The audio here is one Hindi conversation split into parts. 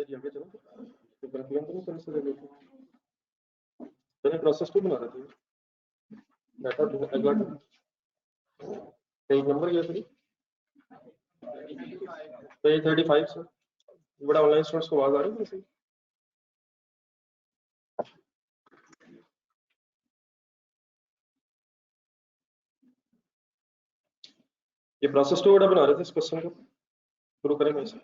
ये आगे चलो तो प्रक्रिया तो नहीं कर सकते मैंने प्रोसेस 2 बना रहा था डाटा अगला पेज नंबर क्या फिर पेज 35 सर बड़ा ऑनलाइन स्टूडेंट्स को आवाज आ रही है सही ये प्रोसेस 2 बना रहे थे इस क्वेश्चन को शुरू करेंगे इसे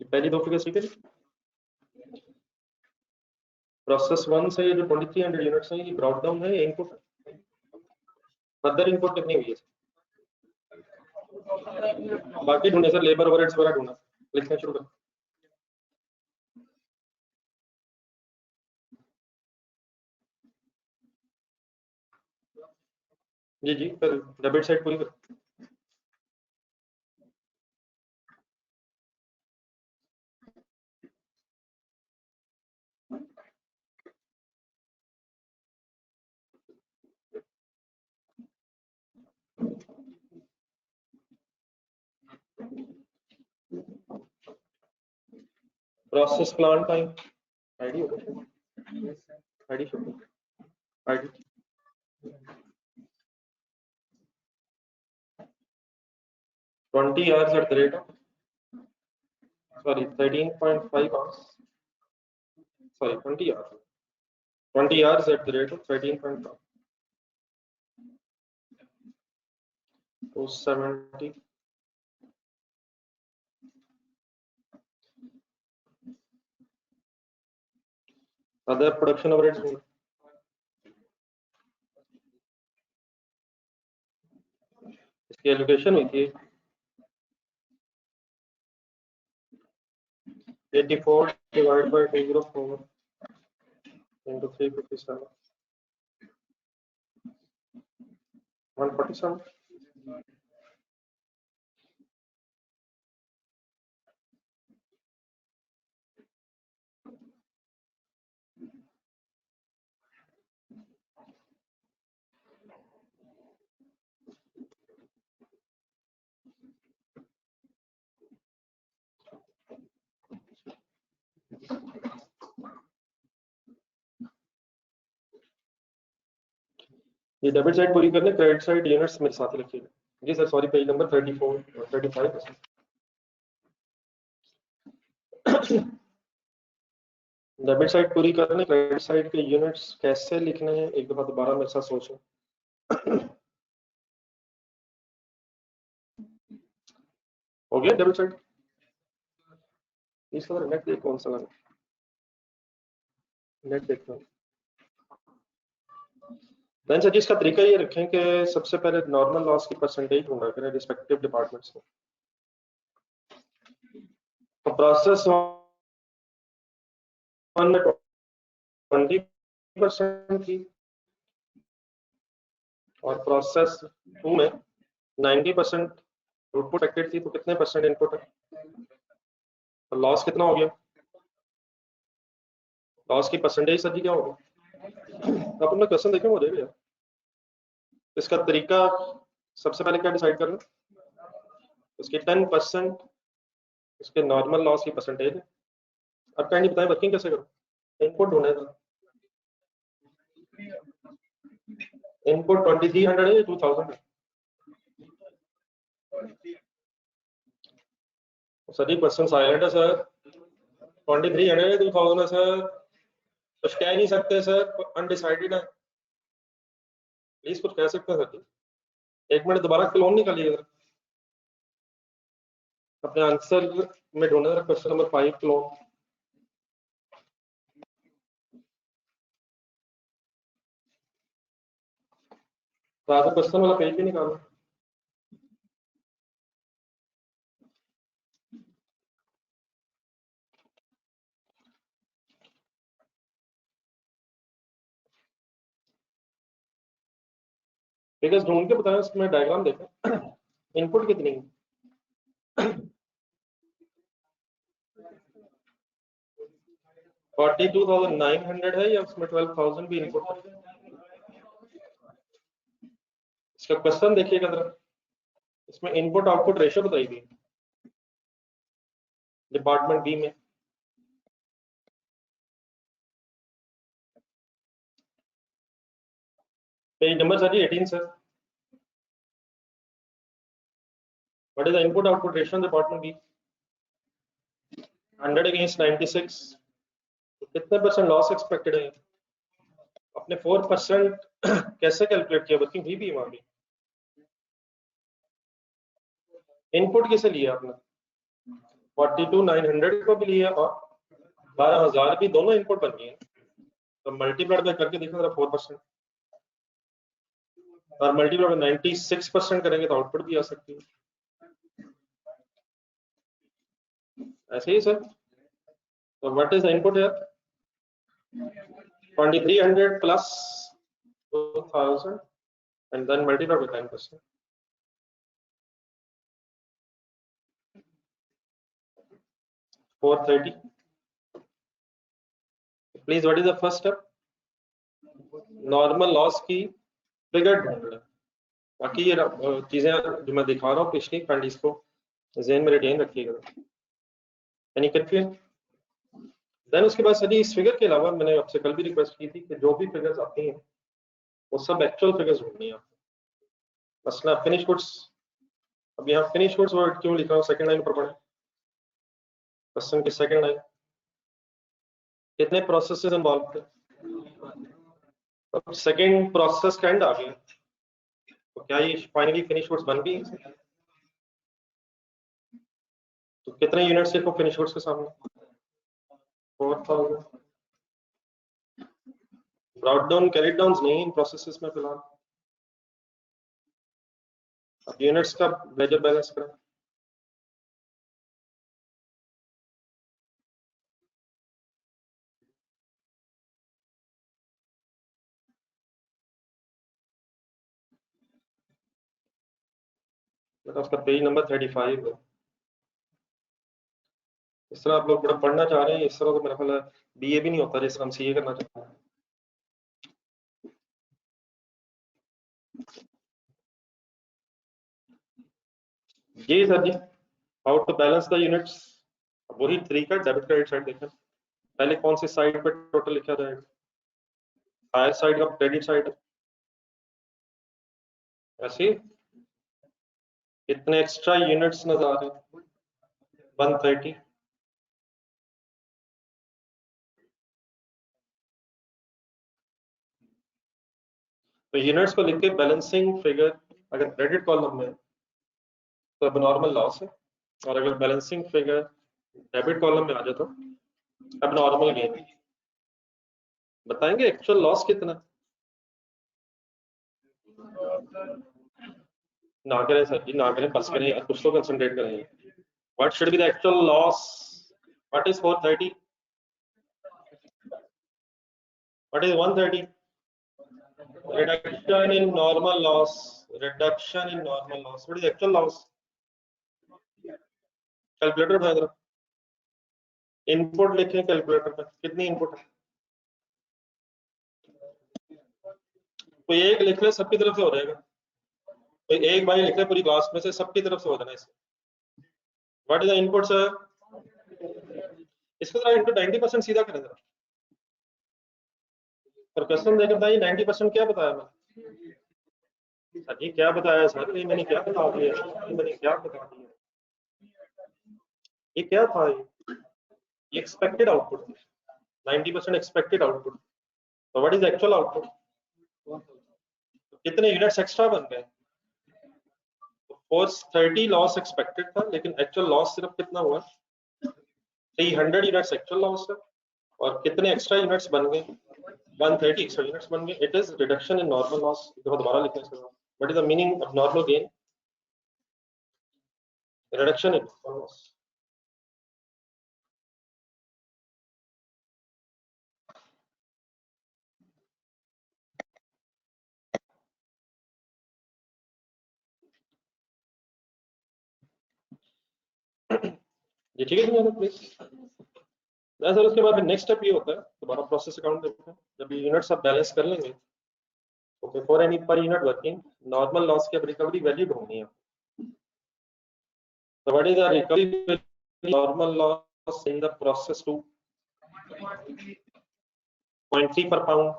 पहली दो फिगर ठीक है प्रोसेस 1 से ये जो 2300 यूनिट्स हैं ये ब्रॉट डाउन है इनपुट फर्दर इनपुट कितनी हुई है बाकी ढूंढे सर लेबर ओवरहेड्स वगैरह ढूंढना लिखना शुरू कर जी जी फिर डेबिट साइड पूरी कर प्रोसेस प्लांट टाइम आईडी होगा ID show ID 20 hours at the rate of sorry 13.5 hours sorry 20 hours at the rate of 13.5 270 other production overheads इसकी एलोकेशन हुई थी 84 divided by 204 into 357 147 ये डेबिट साइड पूरी करने क्रेडिट साइड यूनिट्स मेरे साथ लिखिएगा जी सर सॉरी पेज नंबर 34 और 35 डेबिट साइड पूरी करने क्रेडिट साइड के यूनिट्स कैसे लिखने हैं एक दफा दोबारा मेरे साथ सोचो हो गया डेबिट साइड इसका नेट देख कौन सा लगा नेट देखना देन सर इसका तरीका ये रखें कि सबसे पहले नॉर्मल लॉस की परसेंटेज ढूंढा करें रिस्पेक्टिव डिपार्टमेंट्स में तो प्रोसेस 1 में 20% की और प्रोसेस 2 में 90% आउटपुट एक्टेड थी तो कितने परसेंट इनपुट है तो लॉस कितना हो गया लॉस की परसेंटेज सर जी क्या होगा आप अपना क्वेश्चन देखें हो जाएगा यार इसका तरीका सबसे पहले क्या डिसाइड करना उसके 10% उसके नॉर्मल लॉस की परसेंटेज है अब कैंडी बताएं वर्किंग कैसे करो इनपुट ढूंढे था इनपुट 2300 है 2000 है सर जी क्वेश्चन साइलेंट है सर 2300 है 2000 है सर कुछ कह नहीं सकते सर अनडिसाइडेड है प्लीज कुछ कह सकते हैं सर जी एक मिनट दोबारा क्लोन निकालिए अपने आंसर में ढूंढे क्वेश्चन नंबर 5 क्लोन तो आगे क्वेश्चन वाला पेज भी निकालो फिगर्स ढूंढ के बताएं उसमें डायग्राम देखो इनपुट कितनी है 42,900 है या उसमें 12,000 भी इनपुट है? इसका क्वेश्चन देखिएगा जरा, इसमें इनपुट आउटपुट रेशियो बताई गई डिपार्टमेंट बी में। Page number sir ji 18 sir. What is the input output ratio in department B? 100 against 96, तो कितने परसेंट लॉस एक्सपेक्टेड है? अपने 4% कैसे कैलकुलेट किया? वर्किंग भी वहां भी इनपुट किसे लिया आपने? 42,900 को भी लिया और 12,000 भी, दोनों इनपुट बन गए। तो मल्टीप्लाइड बाय करके देखो जरा 4% और मल्टीप्लाइड बाय 96% करेंगे तो आउटपुट भी आ सकती है। ऐसे ही सर। तो what is the input here? 2300 plus 2000 and then multiply by 10%. $430. Please, what is the first step? Normal loss की फिगर ढूंढना। बाकी ये चीजें जो मैं दिखा रहा हूँ पिछली फंड, इसको ज़हन में रिटेन रखिएगा। Any confusion? देन उसके बाद सर इस फिगर के अलावा मैंने आपसे कल भी रिक्वेस्ट की थी कि जो भी फिगर्स आती हैं वो सब एक्चुअल फिगर्स ढूंढनी है आपको। मसला फिनिश गुड्स, अब यहाँ फिनिश गुड्स वर्ड क्यों लिखा हूँ सेकंड लाइन पर पढ़े, क्वेश्चन की सेकंड लाइन। कितने प्रोसेसेस इन्वॉल्व थे? अब सेकंड प्रोसेस का एंड आ गया, तो क्या ये फाइनली फिनिश गुड्स बन गई? तो कितने यूनिट्स लिखो फिनिश गुड्स के सामने? 4,000। ब्रॉट डाउन कैरिड डाउन नहीं इन प्रोसेसेस में फिलहाल। अब यूनिट्स का लेजर बैलेंस करें। मतलब उसका पेज नंबर 35 है। इस तरह आप लोग बड़ा पढ़ना चाह रहे हैं, इस तरह तो मेरा ख्याल है बीए भी नहीं होता जिस हम सीए करना चाहते हैं। जी सर जी, how to balance the units. वही तरीका, डेबिट क्रेडिट साइड देखें। पहले कौन सी साइड पर टोटल लिखा जाएगा? हायर साइड का क्रेडिट साइड। ऐसे कितने एक्स्ट्रा यूनिट्स नजर आ रहे हैं? 130। तो यूनिट्स को लिख के बैलेंसिंग फिगर अगर क्रेडिट कॉलम में तो अब नॉर्मल लॉस है, और अगर बैलेंसिंग फिगर डेबिट कॉलम में आ जाए तो अब नॉर्मल गेन। बताएंगे एक्चुअल लॉस कितना? ना करें सर जी, ना करें, बस करें यार, कुछ तो कंसंट्रेट करें। What should be the actual loss? What is 430? What is 130? Reduction in normal loss. Reduction in normal loss. What is actual loss? Calculator उठाया जरा, इनपुट लिखें कैलकुलेटर पे, कितनी इनपुट है? कोई एक लिख ले, सबकी तरफ से हो जाएगा। कोई एक भाई लिख ले पूरी क्लास में से, सबकी तरफ से हो जाना इससे। What is the input sir? इसको जरा इनटू 90% सीधा करें जरा, और क्वेश्चन देकर बताइए 90% क्या बताया मैंने? सर जी क्या बताया सर? ये मैंने क्या बता दिया? मैंने क्या बता दिया? ये क्या था? ये एक्सपेक्टेड आउटपुट, 90% एक्सपेक्टेड आउटपुट। तो व्हाट इज एक्चुअल आउटपुट? कितने यूनिट्स एक्स्ट्रा बन गए? 430 लॉस एक्सपेक्टेड था, लेकिन एक्चुअल लॉस सिर्फ कितना हुआ? 300 यूनिट्स एक्चुअल लॉस है, और कितने एक्स्ट्रा यूनिट्स बन गए? 130 एक्स्ट्रा यूनिट्स बन गए। It is reduction in normal loss. दोबारा लिखने से, what is the meaning of normal gain? Reduction in normal loss. ये ठीक है प्लीज? सर उसके बाद नेक्स्ट स्टेप ये होता है, दोबारा प्रोसेस अकाउंट देखते हैं। जब ये यूनिट्स आप बैलेंस कर लेंगे तो before any per unit working normal loss की रिकवरी वैल्यू ढूंढनी है। So what is the recovery value, normal loss in the process to 0.3 per pound?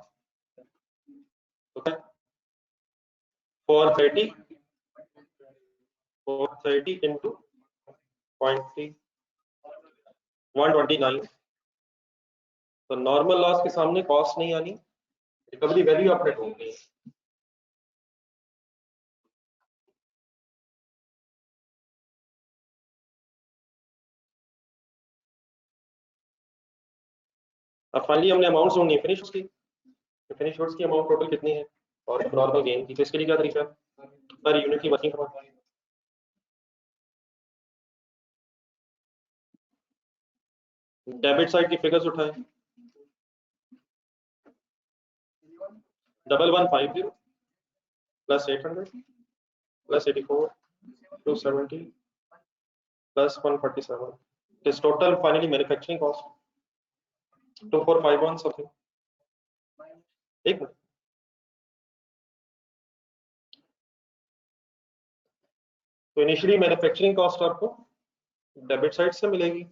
Okay, 430 into 0.3 129। तो नॉर्मल लॉस के सामने कॉस्ट नहीं आनी, रिकवरी वैल्यू आपने ढूंढनी है। अब फाइनली हमने अमाउंट ढूंढनी है फिनिश की। फिनिश गुड्स की अमाउंट टोटल कितनी है और नॉर्मल गेन की। तो इसके लिए क्या तरीका है, पर यूनिट की वर्किंग करना। डेबिट साइड की फिगर्स उठाएं, 1150 plus 800 plus 84 270 plus 147 is total finally manufacturing cost 2451 something. एक मिनट, तो इनिशियली मैन्युफैक्चरिंग कॉस्ट आपको डेबिट साइड से मिलेगी,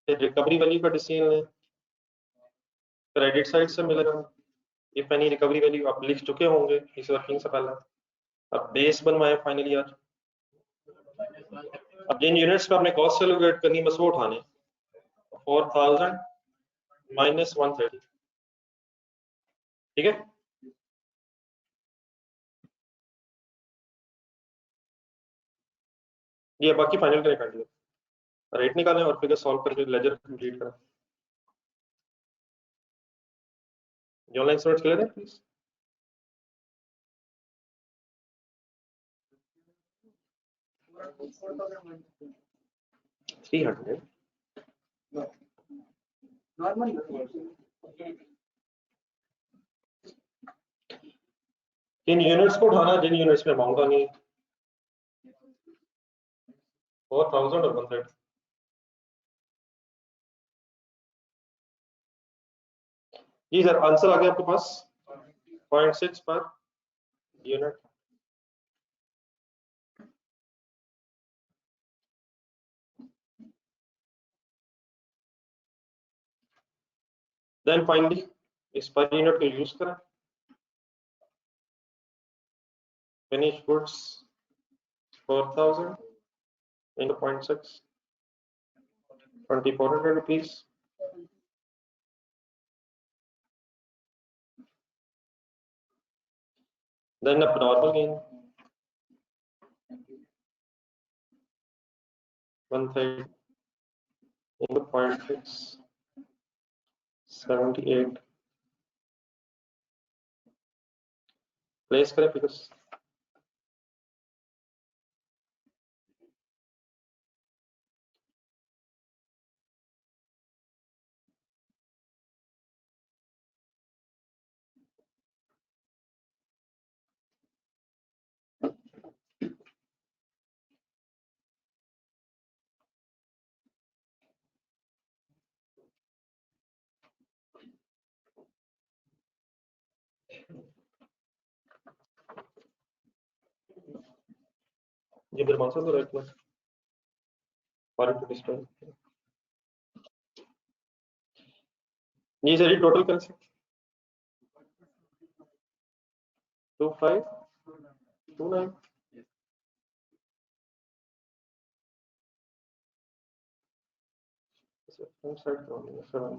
फिर रिकवरी वैल्यू का डिसीजन लें, क्रेडिट साइड से मिलेगा इफ एनी रिकवरी वैल्यू आप लिख चुके होंगे इस वर्किंग से पहले। अब बेस बनवाए फाइनली आज। अब जिन यूनिट्स पे आपने कॉस्ट कैलकुलेट करनी बस वो उठाने, 4000 माइनस 130, ठीक है। ये बाकी फाइनल करें, कर दिया रेट निकालें और फिगर सॉल्व करके लेजर कंप्लीट करें। जो ऑनलाइन स्टूडेंट्स क्लियर है please. Three hundred in units को उठाना जिन यूनिट्स में अमाउंट आनी है 4000 और 130। जी सर आंसर आ गया आपके पास 0.6 पर यूनिट। देन फाइनली इस पर यूनिट को यूज करें, finish goods 4000 into 0.6 2400 rupees, then abnormal gain 130 into 0.6 78 place करें फिगर्स। ये मेरे आंसर तो राइट में फॉर टू डिस्प्ले। जी सर ये टोटल कर सकते 2529 फ्रंट साइड प्रॉब्लम 7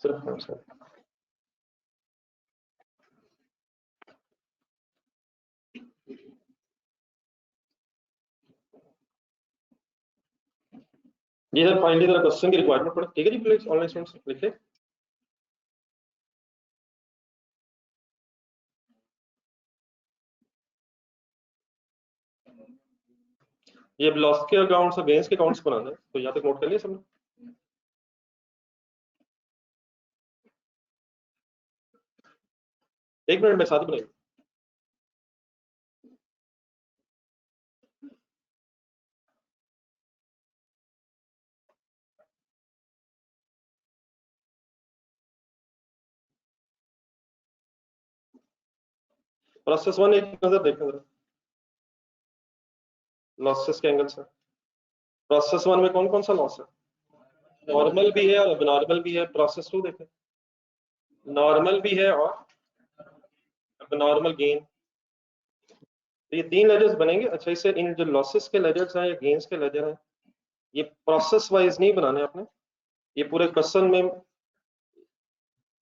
सिर्फ फ्रंट साइड। जी सर फाइनली जरा क्वेश्चन की रिक्वायरमेंट पड़े, ठीक है जी प्लीज ऑनलाइन स्टूडेंट्स लिखे। ये लॉस के अकाउंट्स और गेन्स के अकाउंट्स बनाना है तो यहाँ तक नोट कर लिया सबने। एक मिनट में साथ ही बनाइए। प्रोसेस वन एक नजर देखें जरा लॉसेस के एंगल से। प्रोसेस वन में कौन कौन सा लॉस है? नॉर्मल भी है और एबनॉर्मल भी है। प्रोसेस टू देखें, नॉर्मल भी है और एबनॉर्मल गेन। तो ये तीन लेजर्स बनेंगे। अच्छा, इसे इन जो लॉसेस के लेजर्स हैं या गेन्स के लेजर हैं, ये प्रोसेस वाइज नहीं बनाने आपने, ये पूरे क्वेश्चन में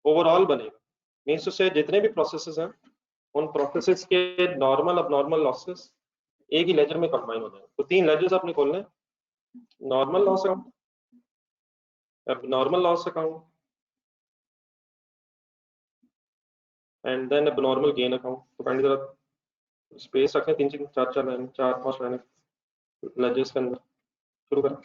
ओवरऑल बनेगा। मीन्स टू से जितने भी प्रोसेसेस हैं उन प्रोसेसेस के नॉर्मल अब नॉर्मल लॉसेस एक ही लेजर में कंबाइन हो जाएंगे। तो तीन लेजर्स आपने खोलने हैं, नॉर्मल लॉस अकाउंट, अब normal loss account and then अब नॉर्मल गेन अकाउंट। तो काइंडली जरा स्पेस रखें, तीन तीन चार चार लाइन, चार पांच लाइन लेजर्स के अंदर। शुरू करें।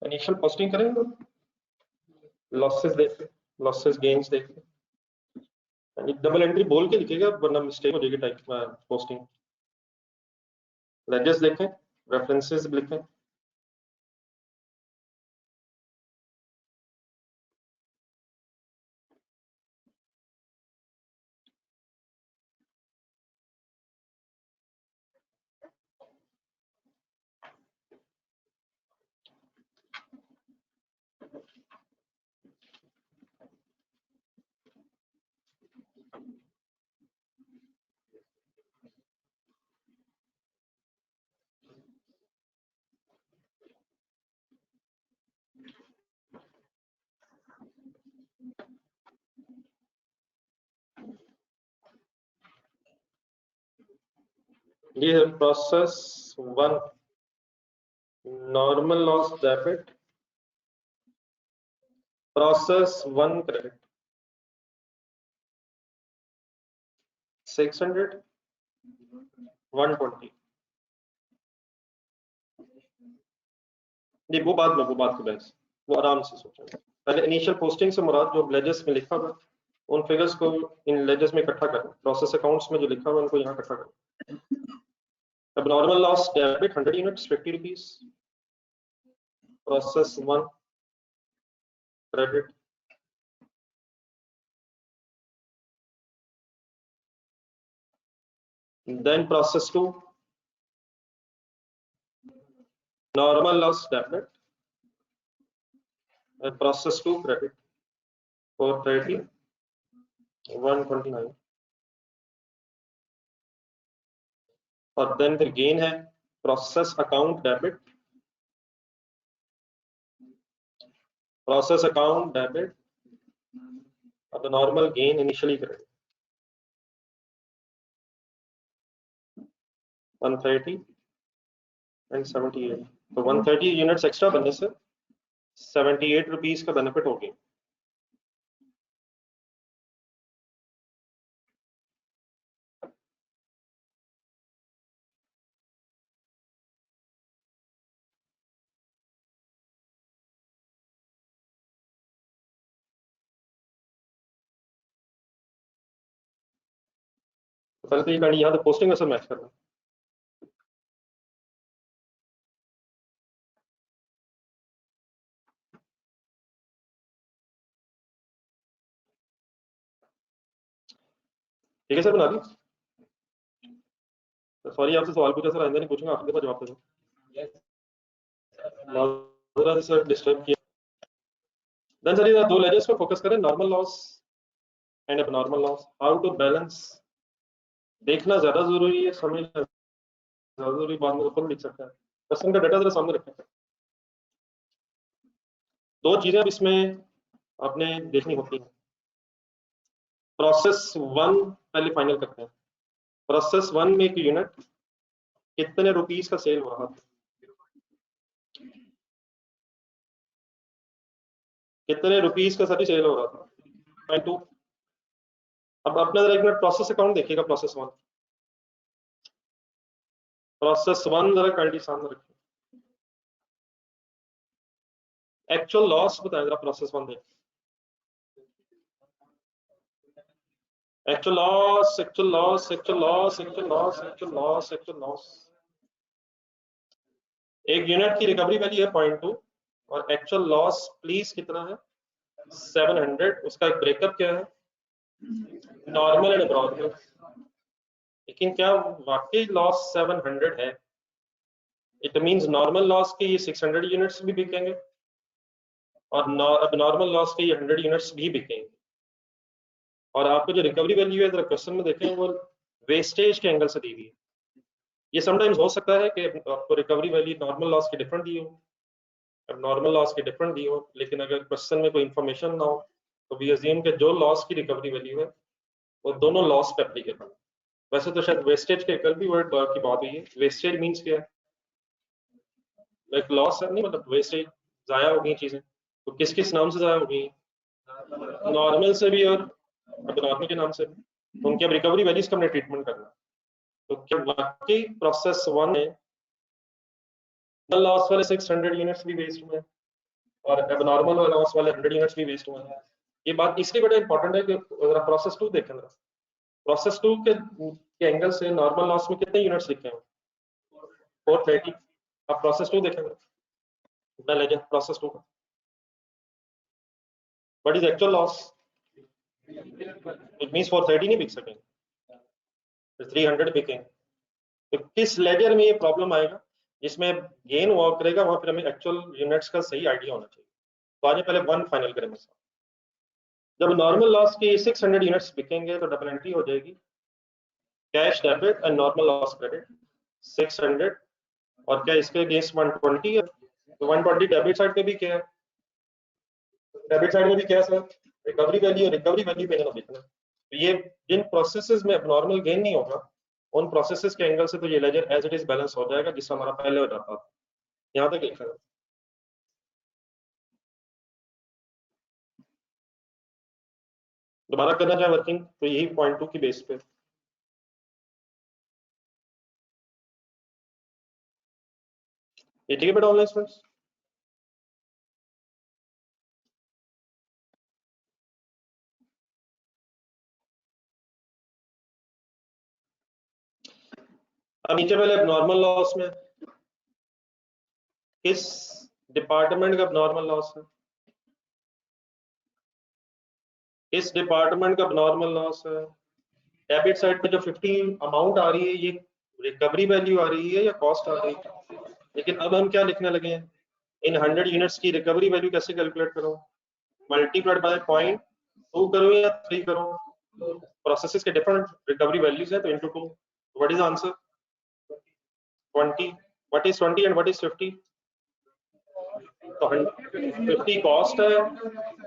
इनिशियल पोस्टिंग करेंगे, लॉसेस देख के, लॉसेस गेन्स देख के डबल एंट्री बोल के लिखेगा वरना मिस्टेक हो जाएगी टाइप पोस्टिंग। लेजर्स देखें, रेफरेंसेस लिखें। ये है process one, normal loss debit, process one credit 600 120। नहीं, वो बात की बहस, वो आराम से सोचेंगे। पहले इनिशियल पोस्टिंग से मुराद जो लेजर्स में लिखा हुआ उन फिगर्स को इन लेजर्स में इकट्ठा करना। प्रोसेस अकाउंट्स में जो लिखा हुआ उनको यहाँ इकट्ठा करना। अब normal loss debit 100 units 50 rupees, process one credit then process 2 normal loss debit and process 2 credit 430 129 और then फिर गेन है process account debit, process account debit अब normal gain initially credit 130 and 78। तो 130 यूनिट्स एक्स्ट्रा बनने से 78 रुपीज का बेनिफिट हो गया। तो पहले तो ये करनी, यहाँ तो पोस्टिंग में सब मैच करना। ठीक है सर, बना दी। सॉरी आपसे सवाल पूछा सर, आइंदा नहीं पूछूंगा, आपके पास जवाब दे दो। सर डिस्टर्ब किया। देन सर ये दो लेजर्स पे फोकस करें, normal loss and abnormal loss. How to balance देखना ज्यादा जरूरी है, समझना ज्यादा जरूरी, बाद में खुद लिख सकता है। क्वेश्चन का डाटा जरा सामने रखें। दो चीजें अब इसमें आपने देखनी होती है। प्रोसेस वन पहले फाइनल करते हैं। प्रोसेस वन में एक यूनिट कितने रुपीस का सेल हो रहा था, कितने रुपीस का सभी सेल हो रहा था, पॉइंट टू। अब अपना जरा एक मिनट प्रोसेस अकाउंट देखिएगा, प्रोसेस वन। प्रोसेस वन जरा क्वालिटी सामने रखिए। एक्चुअल लॉस बताया जरा, प्रोसेस वन देख। Actual loss, actual loss, actual loss, actual loss, actual loss, actual loss. एक यूनिट की रिकवरी वैल्यू है 0.2 और एक्चुअल लॉस प्लीज कितना है 700। उसका एक ब्रेकअप क्या है, नॉर्मल एंड एब्नॉर्मल। लेकिन क्या वाकई लॉस 700 है? इट मींस नॉर्मल लॉस के ये 600 यूनिट्स भी बिकेंगे और एब्नॉर्मल लॉस के ये 100 यूनिट्स भी बिकेंगे। और आपको जो रिकवरी वैल्यू है, जरा क्वेश्चन में देखें, वो वेस्टेज के एंगल से दी हुई है। ये समटाइम्स हो सकता है कि आपको रिकवरी वैल्यू नॉर्मल लॉस की डिफरेंट दी हो, नॉर्मल लॉस की डिफरेंट दी हो, लेकिन अगर क्वेश्चन में कोई इंफॉर्मेशन ना हो तो वी अज्यूम के जो लॉस की रिकवरी वैल्यू है वो दोनों लॉस पे एप्लीकेबल है। वैसे तो शायद वेस्टेज के कल भी वर्ड की बात हुई है। वेस्टेज मींस क्या है, एक लॉस है नहीं, मतलब वेस्टेज, जाया हो गई चीजें। तो किस किस नाम से जाया हो गई, नॉर्मल से भी और एब्नॉर्मल के नाम से भी। तो उनकी अब रिकवरी वैल्यूज का हमने ट्रीटमेंट करना। तो क्या वाकई प्रोसेस वन है लॉस वाले 600 यूनिट्स भी वेस्ट हुए और एबनॉर्मल लॉस वाले 100 यूनिट्स भी वेस्ट हुए हैं? ये बात इसलिए बड़ा इंपॉर्टेंट है कि अगर प्रोसेस टू देखें, प्रोसेस टू के एंगल से नॉर्मल लॉस में कितने यूनिट्स लिखे हैं, 430। अब प्रोसेस टू देखेंगे, मैं ले जाए प्रोसेस टू का, what is actual loss? It means 430 नहीं बिक सकेंगे, 300 बिकेंगे। तो किस लेजर में ये प्रॉब्लम आएगा, जिसमें गेन हुआ करेगा, वहां पर हमें एक्चुअल यूनिट्स का सही आइडिया होना चाहिए। तो आज पहले वन फाइनल करें मेरे साथ। जब नॉर्मल लॉस की 600 यूनिट्स बिकेंगे तो डबल एंट्री हो जाएगी, cash debit and normal loss credit 600। और क्या इसके अगेंस्ट 120 है, तो 120 डेबिट साइड पे भी क्या है, डेबिट साइड में भी क्या है sir, recovery value, recovery value पे ना देखना। तो ये जिन प्रोसेसेस में नॉर्मल गेन नहीं होगा, उन प्रोसेसेस के एंगल से तो ये ledger as it is balance हो जाएगा, जिससे हमारा पहले हो जाता था। यहाँ तक लिखा है। दोबारा करना चाहे वर्किंग तो यही 0.2 की बेस पे। ये ठीक है बेटा ऑनलाइन स्टूडेंट्स? अब नीचे पहले नॉर्मल लॉस में किस डिपार्टमेंट का नॉर्मल लॉस है, किस डिपार्टमेंट का नॉर्मल लॉस है? डेबिट साइड पे जो 50 अमाउंट आ रही है, ये रिकवरी वैल्यू आ रही है या कॉस्ट आ रही है? लेकिन अब हम क्या लिखने लगे हैं, इन 100 यूनिट्स की रिकवरी वैल्यू कैसे कैलकुलेट करो, मल्टीप्लाइड बाय 0.2 करो या 3 करो? प्रोसेसेस के डिफरेंट रिकवरी वैल्यूज है, तो into 2। What is answer? 20। What is 20 and what is 50? तो 50 कॉस्ट है,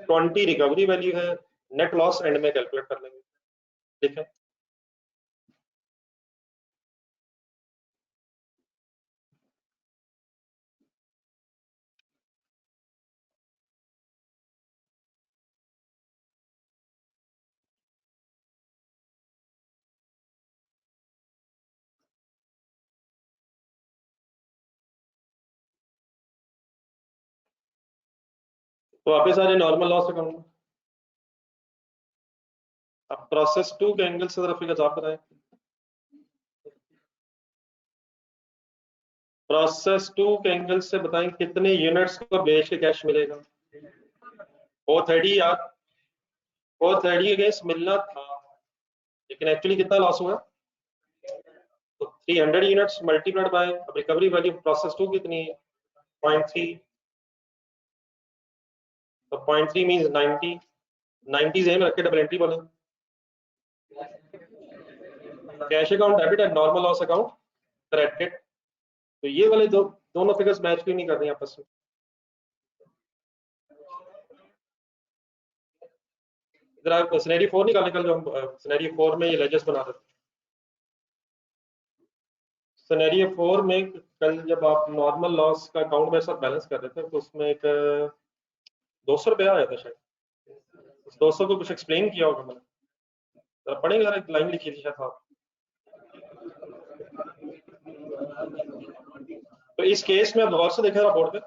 20 रिकवरी वैल्यू है, नेट लॉस एंड में कैलकुलेट कर लेंगे। ठीक है, तो वापस आ जाए नॉर्मल लॉस अकाउंट। अब प्रोसेस टू के एंगल से जरा फिगर आप बताएं। प्रोसेस 2 के एंगल से बताएं कितने यूनिट्स को बेच के कैश मिलेगा। 430 यार, 430 अगेंस्ट मिलना था, लेकिन एक्चुअली कितना लॉस हुआ? तो 300 units multiplied by recovery value process 2 कितनी है? 0.3, तो 0.3 मींस 90, 90 जेन रख के डबल एंट्री बोले। Cash account debit and normal loss account credit. तो ये वाले दोनों फिगर्स मैच क्यों नहीं कर रही आपस में? इधर आप सिनेरियो 4 निकालने का, जो हम सिनेरियो 4 में ये लेजर्स बना रहे थे। सिनेरियो 4 में कल जब आप नॉर्मल लॉस का अकाउंट मेरे साथ बैलेंस कर रहे थे, तो उसमें एक 200 रुपया आया था शायद। उस 200 को कुछ एक्सप्लेन किया होगा मैंने, तो पढ़ेंगे, एक लाइन लिखी थी शायद आप। तो इस केस में आप गौर से देखें बोर्ड पे,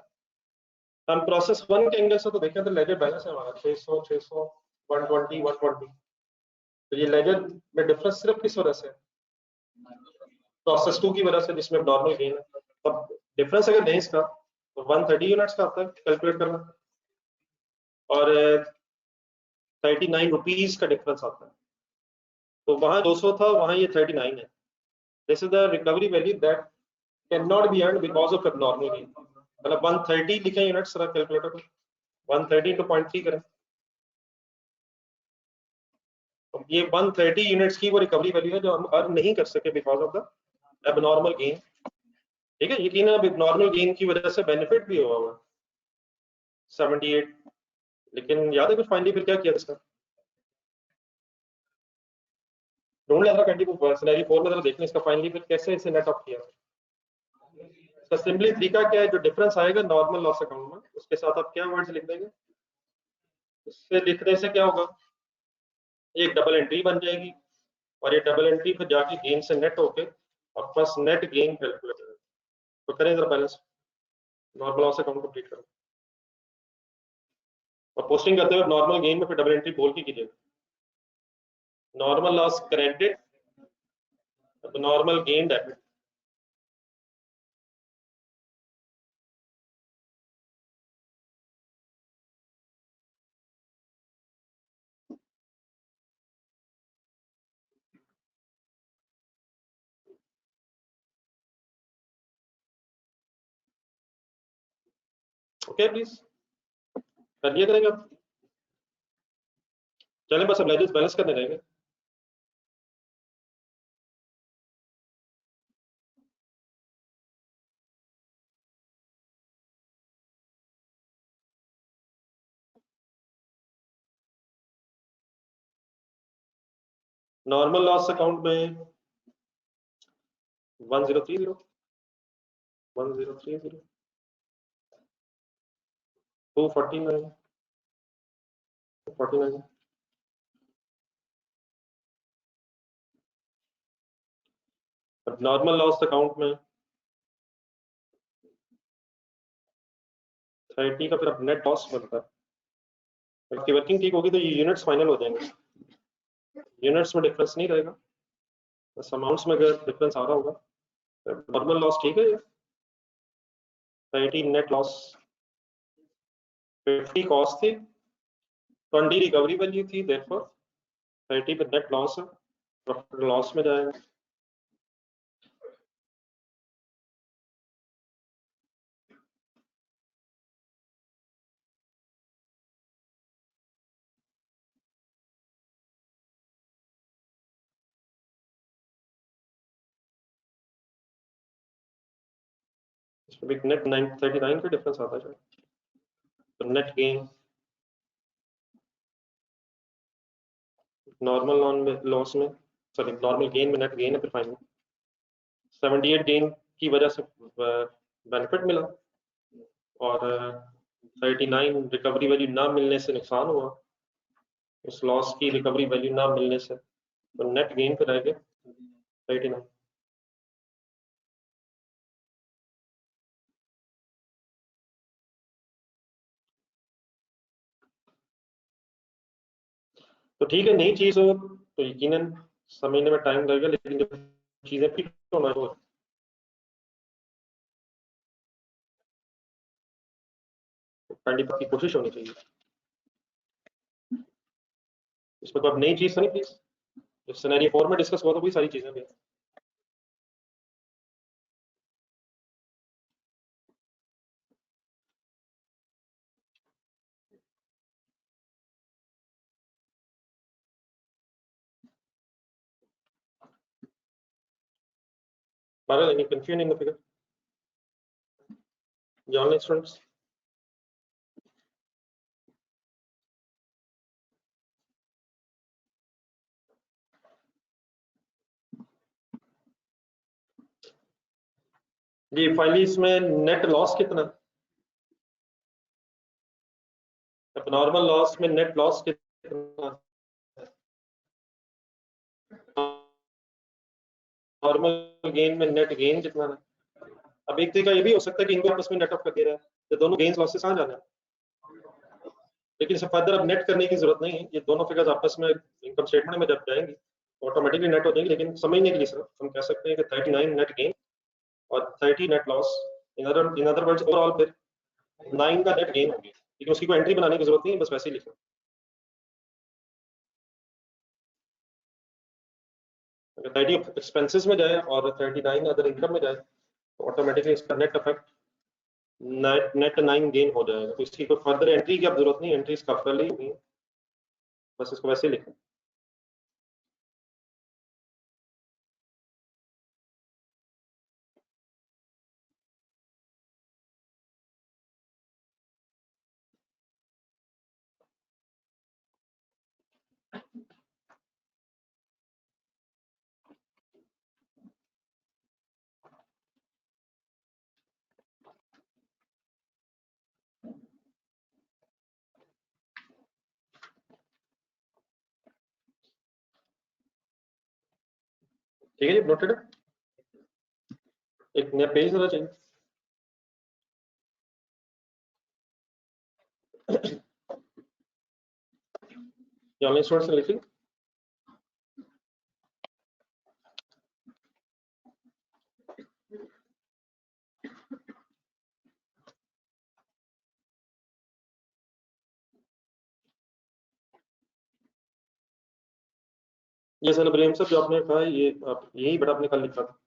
हम प्रोसेस 1 के एंगल से तो देखें तो लेजर बैलेंस है हमारा 600 600 120 120। तो ये लेजर में डिफरेंस सिर्फ किस वजह से? प्रोसेस 2 की वजह से, जिसमें नॉर्मल गेन है। तब डिफरेंस अगर नहीं इसका, तो 130 यूनिट्स का आता है कैलकुलेट करना, और 39 रुपीज का डिफरेंस आता है। तो वहां 200 था, वहां ये 39 है। This is the recovery value that can not be earned because of abnormal gain. मतलब 130 लिखे यूनिट्स जरा कैलकुलेटर को, 130 to 0.3 करें। तो ये 130 यूनिट्स की वो रिकवरी वैल्यू है जो हम अर्न नहीं कर सके because of the abnormal gain. ठीक है, यकीन है अब एबनॉर्मल गेन की वजह से बेनिफिट भी हुआ हुआ 78। लेकिन याद है कुछ फाइनली फिर क्या किया इसका? ढूंढ लिया था कंटी को सिनेरियो 4 में, जरा देखने इसका फाइनली फिर कैसे इसे नेट ऑफ किया। इसका सिंपली तरीका क्या है, जो डिफरेंस आएगा नॉर्मल लॉस अकाउंट में, उसके साथ आप क्या वर्ड्स लिख देंगे। उससे लिखने से क्या होगा, एक डबल एंट्री बन जाएगी, और ये डबल एंट्री फिर जाके गेन से नेट होके और बस नेट गेन कैलकुलेट करें। तो करें जरा balance, normal loss account complete करें, और पोस्टिंग करते हुए नॉर्मल गेन में फिर डबल एंट्री बोल के कीजिएगा। Normal loss credit, normal gain debit. Okay please कर लिया करेंगे अब। चलें बस अब लेजर्स बैलेंस करने रहेंगे। नॉर्मल लॉस अकाउंट में 1030 1030 249 49। अब नॉर्मल लॉस अकाउंट में 30 का फिर अब नेट लॉस बनता है। आपकी वर्किंग ठीक होगी तो ये यूनिट्स फाइनल हो जाएंगे, यूनिट्स में डिफरेंस नहीं रहेगा, बस अमाउंट्स में अगर डिफरेंस आ रहा होगा। नॉर्मल लॉस ठीक है, ये 30 नेट लॉस, 50 कॉस्ट थी, 20 रिकवरी वैल्यू थी, देयरफॉर 30 पे नेट लॉस है, प्रॉफिट लॉस में जाएगा। इसमें भी नेट 39 का डिफरेंस आता है, तो नेट गेन नॉर्मल लॉस में, सॉरी नॉर्मल गेन में नेट गेन है, फिर फाइनल 78 गेन की वजह से बेनिफिट मिला, और 39 रिकवरी वैल्यू ना मिलने से नुकसान हुआ, उस लॉस की रिकवरी वैल्यू ना मिलने से, तो नेट गेन पे रहेगा 39। तो ठीक है, नई चीज हो तो यकीनन समझने में टाइम लगेगा, लेकिन जब चीजें फिट होना हो काइंडली आपकी कोशिश होनी चाहिए। इसमें तो अब नई चीज तो नहीं प्लीज, जो सिनेरियो 4 में डिस्कस हुआ तो वही सारी चीजें भी हैं। Parallel, any confusion in the figure? The online students? जी फाइनली इसमें नेट लॉस कितना, नॉर्मल लॉस में नेट लॉस कितना, नॉर्मल गेन में नेट गेन कितना है। अब एक तरीका ये भी हो सकता है कि इनको आपस में नेट ऑफ कर दे रहा है, तो दोनों गेन्स लॉसेस कहाँ जाना है, लेकिन इसे फर्दर अब नेट करने की जरूरत नहीं है, ये दोनों फिगर्स आपस में इनकम स्टेटमेंट में जब जाएंगी ऑटोमेटिकली नेट हो जाएंगी। लेकिन समझने के लिए सिर्फ हम कह सकते हैं कि 39 नेट गेन और 30 net loss, in other words overall फिर 9 का नेट गेन हो गया, लेकिन उसकी कोई एंट्री बनाने की जरूरत नहीं है, बस वैसे ही लिखना। अगर 30 एक्सपेंसेस में जाए और 39 अदर इनकम में जाए तो ऑटोमेटिकली इसका नेट इफेक्ट नेट 9 गेन हो जाएगा, तो इसकी कोई फर्दर एंट्री की अब जरूरत नहीं, एंट्री इसका पहले ही हुई है, बस इसको वैसे ही लिखें। ठीक है जी, नोटेड है। एक नया पेज होना चाहिए। ऑनलाइन स्टूडेंट्स ने लिखी। ये सर इब्राहिम साहब जो आपने कहा ये आप यही बड़ा आपने कल लिखा था,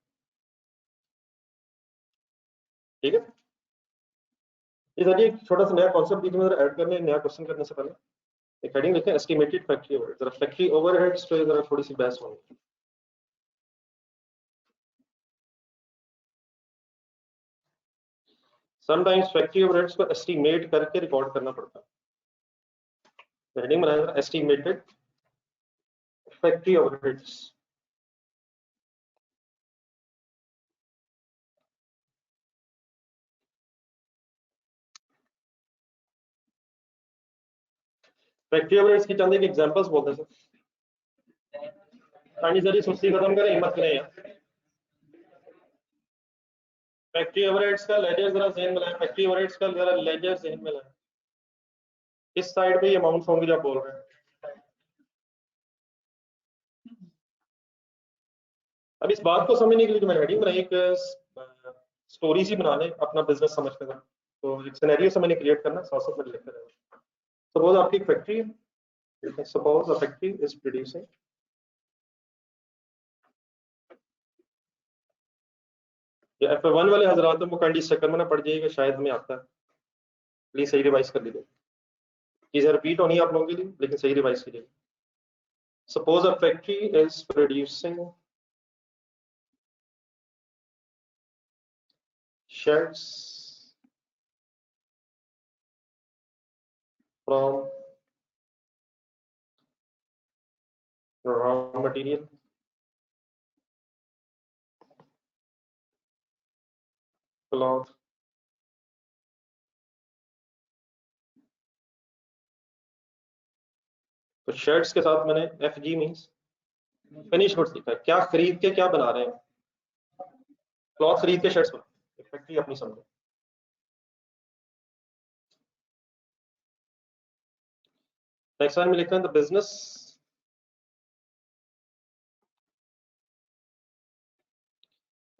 ठीक है। ये सर एक छोटा सा नया कॉन्सेप्ट बीच में ऐड करने, नया क्वेश्चन करने से पहले एक हेडिंग लिखें एस्टिमेटेड फैक्ट्री ओवरहेड। जरा फैक्ट्री ओवरहेड्स पे जरा थोड़ी सी बहस होगी। समटाइम्स फैक्ट्री ओवरहेड्स को एस्टिमेट करके रिकॉर्ड करना पड़ता है। हेडिंग बनाया जरा estimated factory overheads. Factory overheads की चंद एक एग्जांपल्स बोलते हैं सर। पानी जरी सुस्ती खत्म करें, हिम्मत करें यार। फैक्ट्री ओवरहेड्स का लेजर जरा ज़हन में लाएं, फैक्ट्री ओवरहेड्स का जरा लेजर ज़हन में लाएं। इस साइड पे ये अमाउंट होंगे जो आप बोल रहे हैं। अब इस बात को समझने के लिए जो मैंने हेडिंग बनाई, एक स्टोरी सी बना लें अपना बिजनेस समझते हुए, तो एक सिनेरियो से मैंने क्रिएट करना, साथ साथ में लिखते रहना। सपोज आपकी एक फैक्ट्री है, suppose a factory is producing, या F1 वाले हजरात को काइंडली इस चक्कर में ना पड़ जाइएगा, शायद हमें आता है, प्लीज सही रिवाइज कर लीजिए, चीजें रिपीट होनी है आप लोगों के लिए, लेकिन सही रिवाइज कीजिए। Suppose a factory is producing shirts from raw material cloth तो शर्ट्स के साथ मैंने FG मींस फिनिश गुड्स लिखा है, क्या खरीद के क्या बना रहे हैं, क्लॉथ खरीद के शर्ट्स बना, फैक्ट्री अपनी समझो। नेक्स्ट लाइन में लिखते हैं the business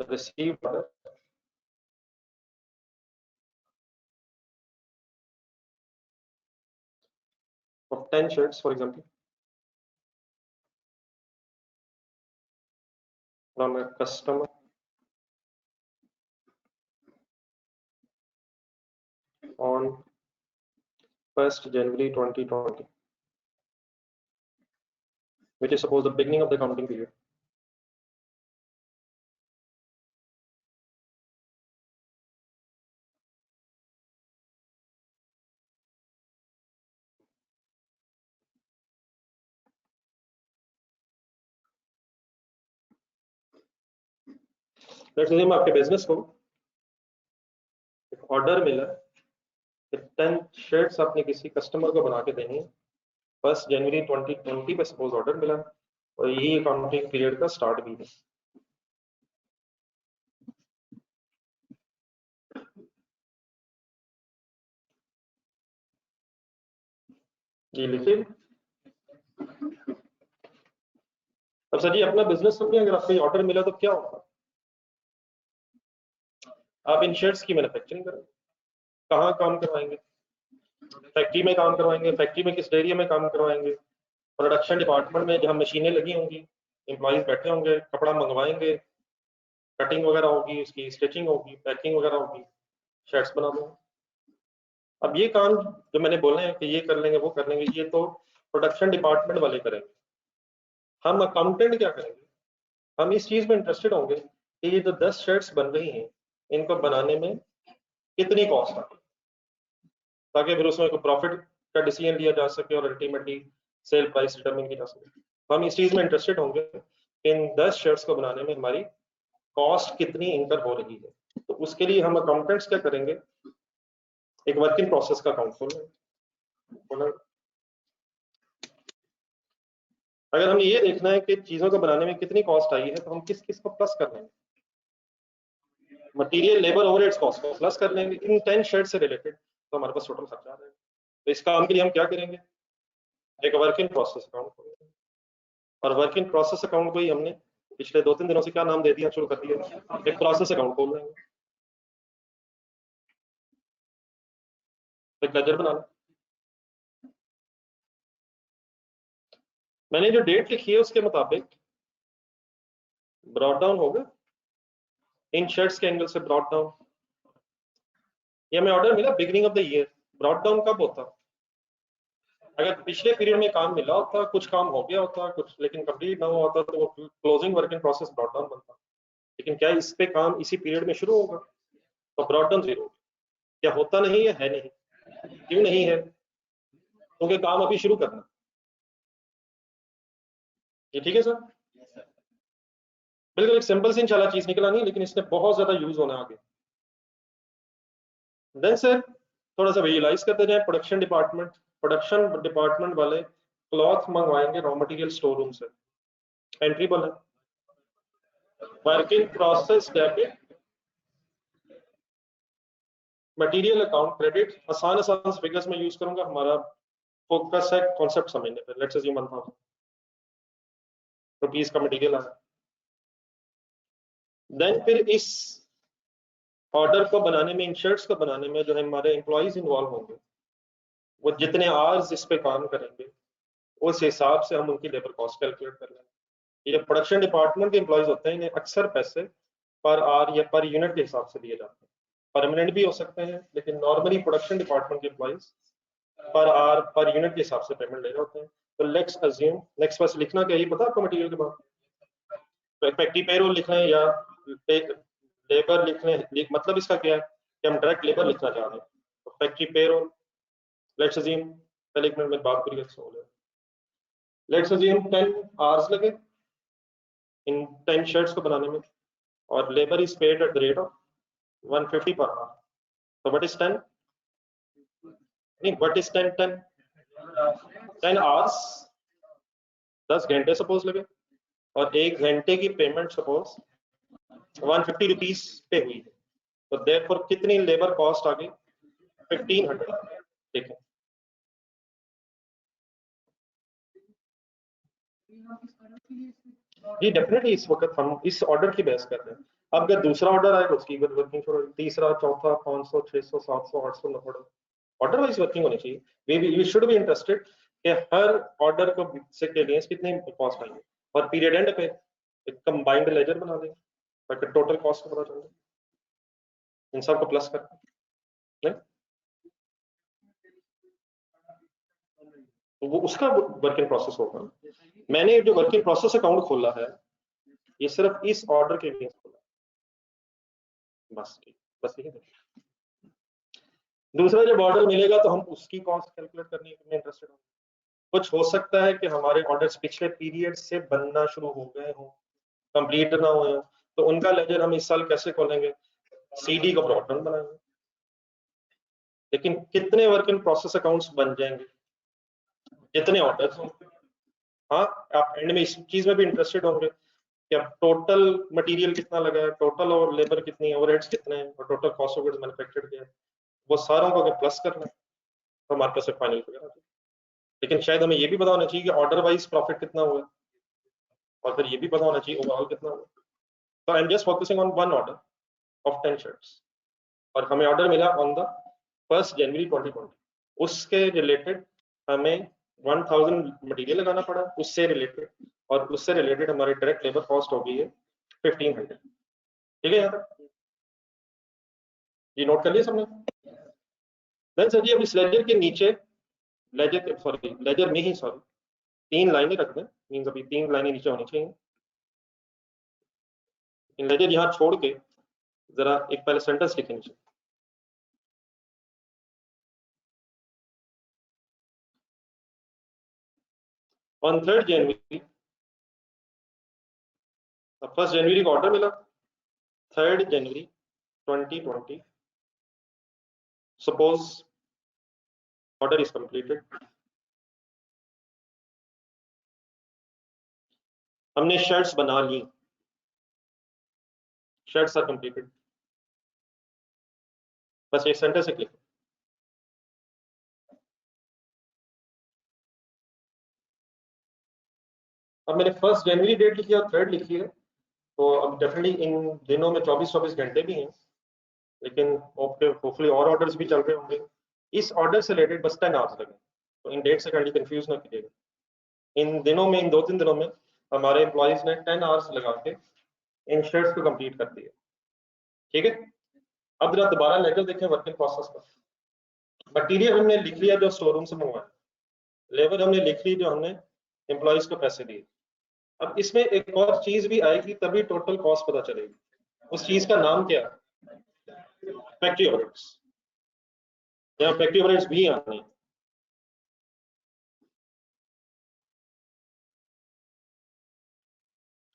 received order 10 shirts for example from a customer on 1st January 2020, which is suppose the beginning of the accounting period. Let's assume आपके बिजनेस को एक ऑर्डर मिला, 10 शर्ट्स आपने किसी कस्टमर को बना के देनी है, 1 जनवरी 2020 पे सपोज ऑर्डर मिला और यही अकाउंटिंग पीरियड का स्टार्ट भी है। ये लिखिए। अब सर जी अपना बिजनेस समझिए, अगर आपको ऑर्डर मिला तो क्या होगा? आप इन शर्ट्स की मैन्युफैक्चरिंग करेंगे, कहाँ काम करवाएंगे? फैक्ट्री में काम करवाएंगे, फैक्ट्री में किस एरिया में काम करवाएंगे? प्रोडक्शन डिपार्टमेंट में जहाँ मशीनें लगी होंगी, एम्प्लॉइज बैठे होंगे, कपड़ा मंगवाएंगे, कटिंग वगैरह होगी, उसकी स्टिचिंग होगी, पैकिंग वगैरह होगी, शर्ट्स बना देंगे। अब ये काम जो मैंने बोले हैं कि ये कर लेंगे वो कर लेंगे, ये तो प्रोडक्शन डिपार्टमेंट वाले करेंगे। हम अकाउंटेंट क्या करेंगे? हम इस चीज में इंटरेस्टेड होंगे कि ये जो 10 शर्ट्स बन रही हैं इनको बनाने में कितनी कॉस्ट आती है, ताकि फिर उसमें कोई प्रॉफिट का डिसीजन लिया जा सके और अल्टीमेटली सेल प्राइस डिटरमिन की जा सके। हम इस चीज में इंटरेस्टेड होंगे कि इन 10 शर्ट्स को बनाने में हमारी कॉस्ट कितनी इंकर हो रही है। तो उसके लिए हम अकाउंटेंट्स क्या करेंगे? एक वर्क इन प्रोसेस का अकाउंट खोलेंगे। अगर हमें ये देखना है कि चीजों को बनाने में कितनी कॉस्ट आई है तो हम किस किस को प्लस कर लेंगे? मटेरियल, लेबर, ओवरहेड्स कॉस्ट को प्लस कर लेंगे इन 10 शर्ट से रिलेटेड, तो हमारे पास टोटल खर्चा आ जाएगा। तो इस काम के लिए हम क्या करेंगे? एक वर्क इन प्रोसेस अकाउंट खोलेंगे, और वर्क इन प्रोसेस अकाउंट को ही हमने पिछले 2-3 दिनों से क्या नाम दे दिया, शुरू कर दिया, एक प्रोसेस अकाउंट खोल लेंगे। एक लेजर बना लो। मैंने जो डेट लिखी है उसके मुताबिक ब्रॉट डाउन होगा इन शर्ट्स के एंगल से। ब्रॉट डाउन, ये हमें ऑर्डर मिला beginning of the year, brought down कब होता? अगर पिछले पीरियड में काम मिला होता, कुछ काम हो गया होता, कुछ लेकिन कंप्लीट ना हुआ होता, तो वो closing work in process brought down बनता। लेकिन क्या इस पे काम इसी पीरियड में शुरू होगा? तो ब्रॉट डाउन 0 क्या होता नहीं है नहीं? क्यों नहीं है? क्योंकि काम अभी शुरू करना। ये ठीक है सर? बिल्कुल एक सिंपल सी इंशाल्लाह चीज निकला नहीं, लेकिन इसने बहुत ज्यादा यूज होना आगे। देन सर थोड़ा सा विजुलाइज करते जाए। प्रोडक्शन डिपार्टमेंट वाले क्लॉथ मंगवाएंगे रॉ मटेरियल स्टोर रूम से। एंट्री बोला working process debit, material account credit. आसान फिगर्स में यूज करूंगा, हमारा फोकस है कॉन्सेप्ट समझने पे। लेट्स अज्यूम 1000 रुपीस का मटेरियल आया। देन फिर इस ऑर्डर को बनाने में, इन शर्ट्स को बनाने में जो है हमारे एम्प्लॉइज इन्वॉल्व होंगे, वो जितने आवर्स इस पे काम करेंगे उस हिसाब से हम उनकी लेबर कॉस्ट कैलकुलेट कर लेंगे। ये प्रोडक्शन डिपार्टमेंट के एम्प्लॉइज होते हैं, इन्हें अक्सर पैसे पर आवर या पर यूनिट के हिसाब से दिए जाते हैं। परमानेंट भी हो सकते हैं, लेकिन नॉर्मली प्रोडक्शन डिपार्टमेंट के employees per hour per unit के हिसाब से पेमेंट ले रहे होते हैं। तो लेट्स अज्यूम, नेक्स्ट बस लिखना क्या, ये पता आपको मटेरियल के बाद? फैक्ट्री पेरोल लिख लें या लेबर लिख लें? मतलब इसका क्या है कि हम डायरेक्ट लेबर लिखना चाह रहे हैं। तो फैक्ट्री पेरोल, लेट्स अज्यूम, पहले एक मिनट में बात पूरी अच्छी हो जाए। लेट्स अज्यूम 10 आवर्स लगे इन 10 शर्ट्स को बनाने में, और labour is paid at the rate of 150 per hour. तो व्हाट इज 10? नहीं, व्हाट इज 10 आवर्स, 10 घंटे सपोज लगे, और 1 घंटे की पेमेंट सपोज 150 रुपीस पे हुई है। तो देयरफॉर कितनी लेबर कॉस्ट आ गई? 1500। ठीक है, जी डेफिनेटली इस वक्त हम इस ऑर्डर की बहस कर रहे हैं। अब अगर दूसरा ऑर्डर आएगा उसकी वर्किंग, तीसरा, चौथा, 500, 600, 700, 800, 900 ऑर्डर वाइज वर्किंग होनी चाहिए। वी शुड बी इंटरेस्टेड कि हर ऑर्डर को से के अगेंस्ट कितने कॉस्ट आएंगे, और पीरियड एंड पे एक कंबाइंड लेजर बना देंगे ताकि टोटल कॉस्ट को पता चल जाए, इन सब को प्लस कर नहीं, तो वो उसका वर्क इन प्रोसेस होगा। मैंने जो वर्क इन प्रोसेस अकाउंट खोला है ये सिर्फ इस ऑर्डर के अगेंस्ट खोला, बस ठीक, बस यही। दूसरा जब ऑर्डर मिलेगा तो हम उसकी कॉस्ट कैलकुलेट करने में इंटरेस्टेड होंगे। कुछ हो सकता है कि हमारे ऑर्डर्स पिछले पीरियड से बनना शुरू हो गए हों, कंप्लीट ना हुए हों, तो उनका लेजर हम इस साल कैसे खोलेंगे, सीडी का ब्रॉड रन बनाएंगे। लेकिन कितने वर्क इन प्रोसेस अकाउंट्स बन जाएंगे, जितने ऑर्डर्स होंगे। हाँ, आप एंड में इस चीज में भी इंटरेस्टेड होंगे कि अब टोटल मटेरियल कितना लगा है, टोटल और लेबर कितनी है, ओवरहेड्स कितने हैं, और total cost of goods manufactured क्या है, वो सारों को अगर प्लस करना है तो हमारे पास फाइनल फिगर आ जाए। लेकिन शायद हमें ये भी पता होना चाहिए कि ऑर्डर वाइज प्रॉफिट कितना हुआ, और फिर ये भी पता होना चाहिए ओवरऑल कितना हुआ। तो I am just focusing on one order of 10 shirts, और हमें ऑर्डर मिला ऑन द 1 जनवरी 2020। उसके रिलेटेड हमें 1000 मटेरियल लगाना पड़ा उससे रिलेटेड, और उससे रिलेटेड हमारी डायरेक्ट लेबर कॉस्ट हो गई है 1500। ठीक है, यहाँ तक ये नोट कर लिया सबने। देन सर जी अब इस लेजर के नीचे, लेजर में ही 3 लाइनें रख दें, मींस अभी 3 लाइनें नीचे होनी चाहिए। इन लेजर यहाँ छोड़ के जरा एक पहले सेंटेंस लिखें नीचे। ऑन 3 जनवरी, 1 जनवरी का ऑर्डर मिला, 3 जनवरी 2020, सपोज ऑर्डर इज कंप्लीटेड। हमने शर्ट्स बना ली, शर्ट्स आर कंप्लीटेड, बस एक सेंटेंस लिखें। अब मैंने 1 जनवरी डेट लिखी है और 3 लिखी है, तो अब डेफिनेटली इन दिनों में 24-24 घंटे भी हैं, लेकिन होपफुली और ऑर्डर्स भी चल रहे होंगे। इस ऑर्डर से रिलेटेड बस 10 आवर्स लगे, तो इन डेट से काइंडली कंफ्यूज ना कीजिएगा। इन दिनों में, इन 2-3 दिनों में हमारे एम्प्लॉयज ने 10 आवर्स लगा के इन शर्ट्स को कंप्लीट कर दिया। ठीक है, अब जरा दोबारा लेटर देखें वर्क इन प्रोसेस का। मटीरियल हमने लिख लिया जो स्टोर रूम से मंगवाया, लेबर हमने लिख ली जो हमने एम्प्लॉयज को पैसे दिए। अब इसमें एक और चीज भी आएगी तभी टोटल कॉस्ट पता चलेगी। उस चीज का नाम क्या है, फैक्ट्री ओवरहेड्स। यहाँ फैक्ट्री ओवरहेड्स भी आने हैं।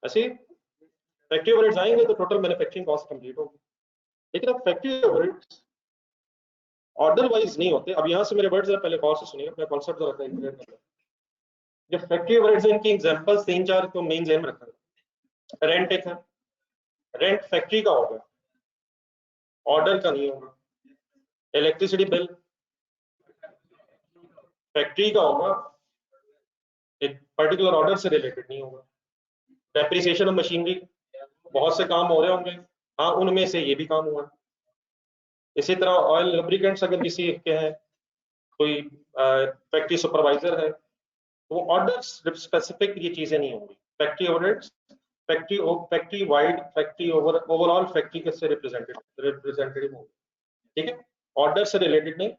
ऐसे फैक्ट्री ओवरहेड्स आएंगे तो टोटल मैन्युफैक्चरिंग कॉस्ट कंप्लीट होगी। लेकिन अब फैक्ट्री ओवरहेड्स ऑर्डर वाइज नहीं होते। अब यहाँ से मेरे वर्ड जरा पहले गौर से सुनिए, अपना कॉन्सेप्ट जरा क्लियर कर लें। जो फैक्ट्री ओवरहेड्स इनकी एग्जांपल्स 3-4 तो मेन जेन में रखा है। रेंट एक है, रेंट फैक्ट्री का होगा, ऑर्डर का नहीं होगा। इलेक्ट्रिसिटी बिल फैक्ट्री का होगा, एक पर्टिकुलर ऑर्डर से रिलेटेड नहीं होगा। डेप्रिसिएशन ऑफ मशीनरी, बहुत से काम हो रहे होंगे, हाँ उनमें से ये भी काम हुआ। इसी तरह ऑयल लुब्रिकेंट्स अगर किसी के हैं, कोई फैक्ट्री सुपरवाइजर है, तो वो ऑर्डर स्पेसिफिक ये चीजें नहीं होंगी। Factory overheads factory wide, factory overall factory के से रिप्रेजेंटेटिव होंगे। ठीक है, ऑर्डर से रिलेटेड नहीं,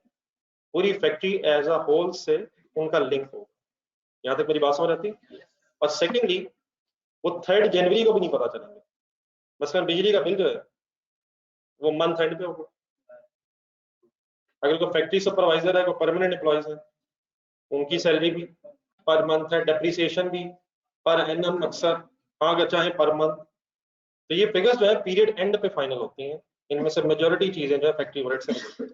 पूरी फैक्ट्री एज अ होल से उनका लिंक होगा। यहाँ तक मेरी बात समझ आती है। और सेकेंडली वो 3 जनवरी को भी नहीं पता चलेंगे। मसलन बिजली का बिल जो है वो मंथ एंड पे होगा। अगर कोई फैक्ट्री सुपरवाइजर है, कोई परमानेंट एम्प्लॉयज है, उनकी सैलरी भी पर मंथ है, डेप्रिसिएशन भी पर एनम अक्सर, हाँ अगर चाहे पर मंथ। तो ये फिगर्स जो है पीरियड एंड पे फाइनल होती हैं। इनमें से मेजॉरिटी चीजें जो है फैक्ट्री ओवरहेड से रिलेटेड।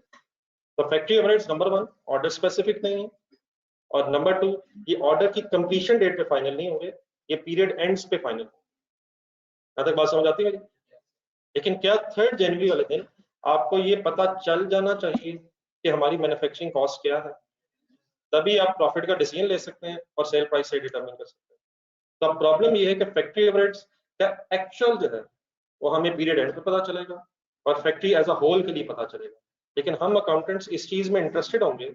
तो factory overheads number 1 order specific नहीं है, और नंबर 2 ये ऑर्डर की कंप्लीशन डेट पे फाइनल नहीं होंगे, ये पीरियड एंड्स पे फाइनल होंगे। यहाँ तक बात समझ आती है मेरी? लेकिन क्या 3 जनवरी वाले दिन आपको ये पता चल जाना चाहिए कि हमारी मैन्युफैक्चरिंग कॉस्ट क्या है, तभी आप प्रॉफिट का डिसीजन ले सकते हैं और सेल प्राइस से डिटरमिन कर सकते हैं। तो अब प्रॉब्लम ये है कि फैक्ट्री ओवरहेड्स का एक्चुअल जो है वो हमें पीरियड एंड पे पता चलेगा और फैक्ट्री एज अ होल के लिए पता चलेगा। लेकिन हम अकाउंटेंट्स इस चीज में इंटरेस्टेड होंगे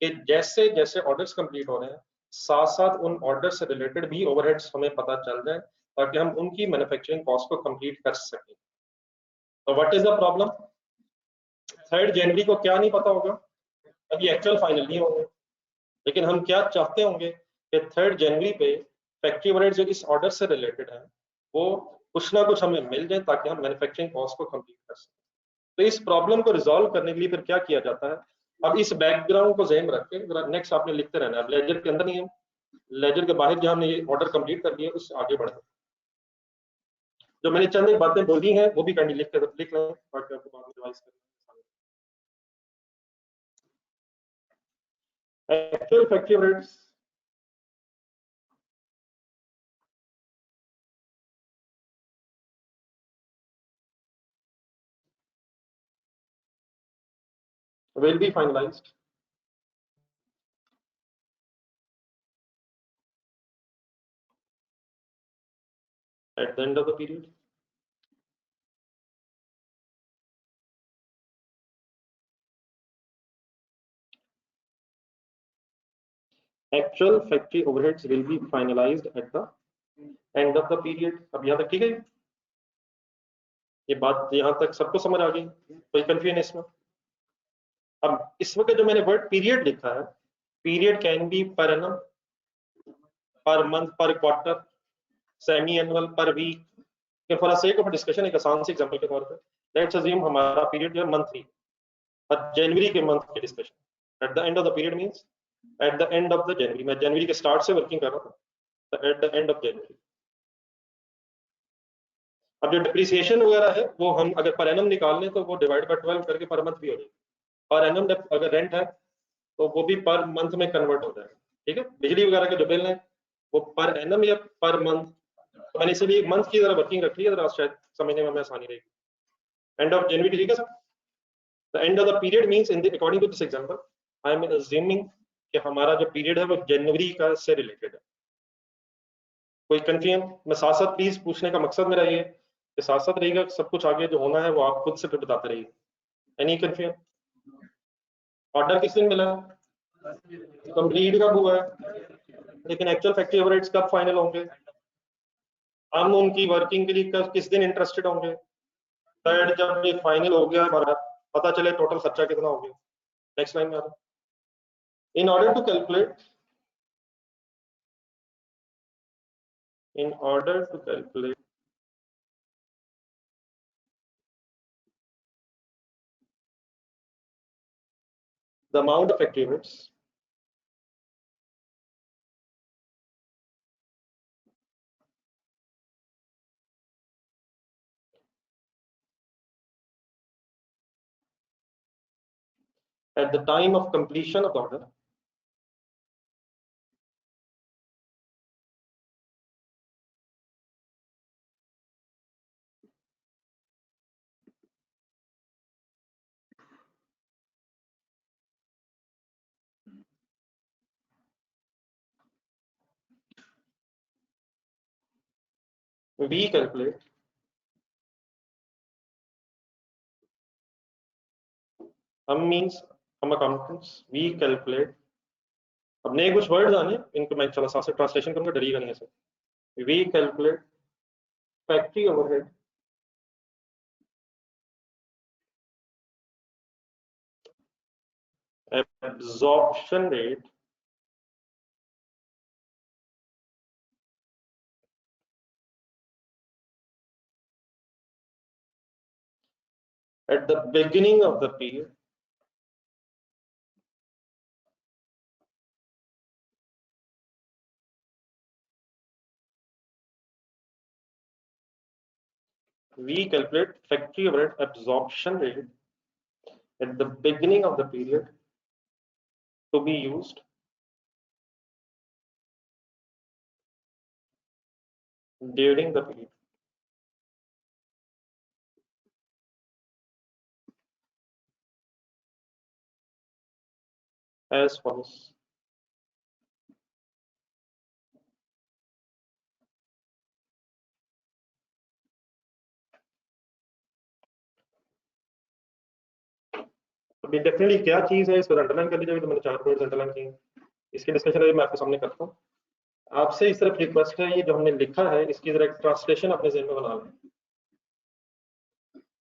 कि जैसे जैसे ऑर्डर्स कंप्लीट हो रहे हैं साथ साथ उन ऑर्डर से रिलेटेड भी ओवरहेड्स हमें पता चल जाए ताकि हम उनकी मैन्युफैक्चरिंग कॉस्ट को कंप्लीट कर सकें। तो व्हाट इज द प्रॉब्लम? 3 जनवरी को क्या नहीं पता होगा? अभी एक्चुअल फाइनल नहीं होंगे, लेकिन हम क्या चाहते होंगे कि 3 जनवरी पे फैक्ट्री ओवरहेड जो इस ऑर्डर से रिलेटेड है वो कुछ ना कुछ हमें मिल जाए ताकि हम मैन्युफैक्चरिंग कॉस्ट को कंप्लीट कर सकें। तो इस प्रॉब्लम को रिजॉल्व करने के लिए फिर क्या किया जाता है? अब इस बैकग्राउंड को ज़हन रख के नेक्स्ट आपने लिखते रहना है। लेजर के अंदर नहीं है, लेजर के बाहर जहां हमने ये ऑर्डर कंप्लीट कर लिया उससे आगे बढ़े। जो मैंने चंद एक बातें बोली हैं वो भी कंटिन्यू लिख लें ताकि आपको बाद में रिवाइज करना। Actual factory overheads will be finalized at the end of the period. Actual factory overheads will be finalized at the end of the period. अब यहाँ तक ठीक है? ये बात यहाँ तक सबको समझ आ गई? कोई कंफ्यूजन इसमें? अब इस वक्त जो मैंने वर्ड पीरियड लिखा है, period can be per annum, per month, per quarter, semi annual, per week. For sake of discussion एक आसान से एग्जांपल के तौर पे लेट्स अज्यूम हमारा पीरियड जो है मंथली, पर जनवरी के मंथ की discussion eight the end of the period means eight the end of the January. मैं जनवरी के स्टार्ट से वर्किंग कर रहा था, तो eight the end of January. अब जो डिप्रिसिएशन वगैरह है वो हम अगर पर एनम निकाल लें तो वो डिवाइड बाय 12 करके पर मंथ भी हो जाएगी। पर एनम अगर रेंट है तो वो भी पर मंथ में कन्वर्ट हो जाएगा। ठीक है, बिजली वगैरह के जो बिल है वो पर एनम या पर मंथ, तो मैंने इसलिए मंथ की तरह वर्किंग रख ली है, शायद समझने में हमें आसानी रहेगी। एंड ऑफ जनवरी, ठीक है sir? The end of the period means in the according to this example I am assuming कि हमारा जो पीरियड है वो जनवरी का से रिलेटेड है। कोई कंफ्यूजन? मैं साथ साथ प्लीज पूछने का मकसद मेरा ये कि साथ साथ रहेगा, सब कुछ आगे जो होना है वो आप खुद से फिर बताते रहिए। Any confusion? ऑर्डर किस दिन मिला? कंप्लीट कब हुआ है? लेकिन एक्चुअल फैक्ट्री ओवरहेड्स कब फाइनल होंगे? हम उनकी वर्किंग के लिए किस दिन इंटरेस्टेड होंगे? थर्ड, जब ये फाइनल हो गया हमारा पता चले टोटल खर्चा कितना हो गया। नेक्स्ट लाइन में आता, in order to calculate, in order to calculate the amount of factory overheads at the time of completion of the order, we calculate means हम accountants we calculate। अब नए कुछ वर्ड्स आने इनको मैं चला साथ से ट्रांसलेशन करूंगा, डरिएगा नहीं ऐसे। we calculate factory overhead absorption rate at the beginning of the period we calculate factory overhead absorption rate at the beginning of the period to be used during the period as follows। अभी डेफिनेटली क्या चीज है इसको अंडरलाइन कर लीजिए, तो मैंने 4 पॉइंट्स अंडरलाइन किए, इसकी डिस्कशन अभी मैं आपके सामने करता हूँ। आपसे इस तरफ रिक्वेस्ट है, ये जो हमने लिखा है इसकी जरा एक ट्रांसलेशन अपने जहन में बना लें।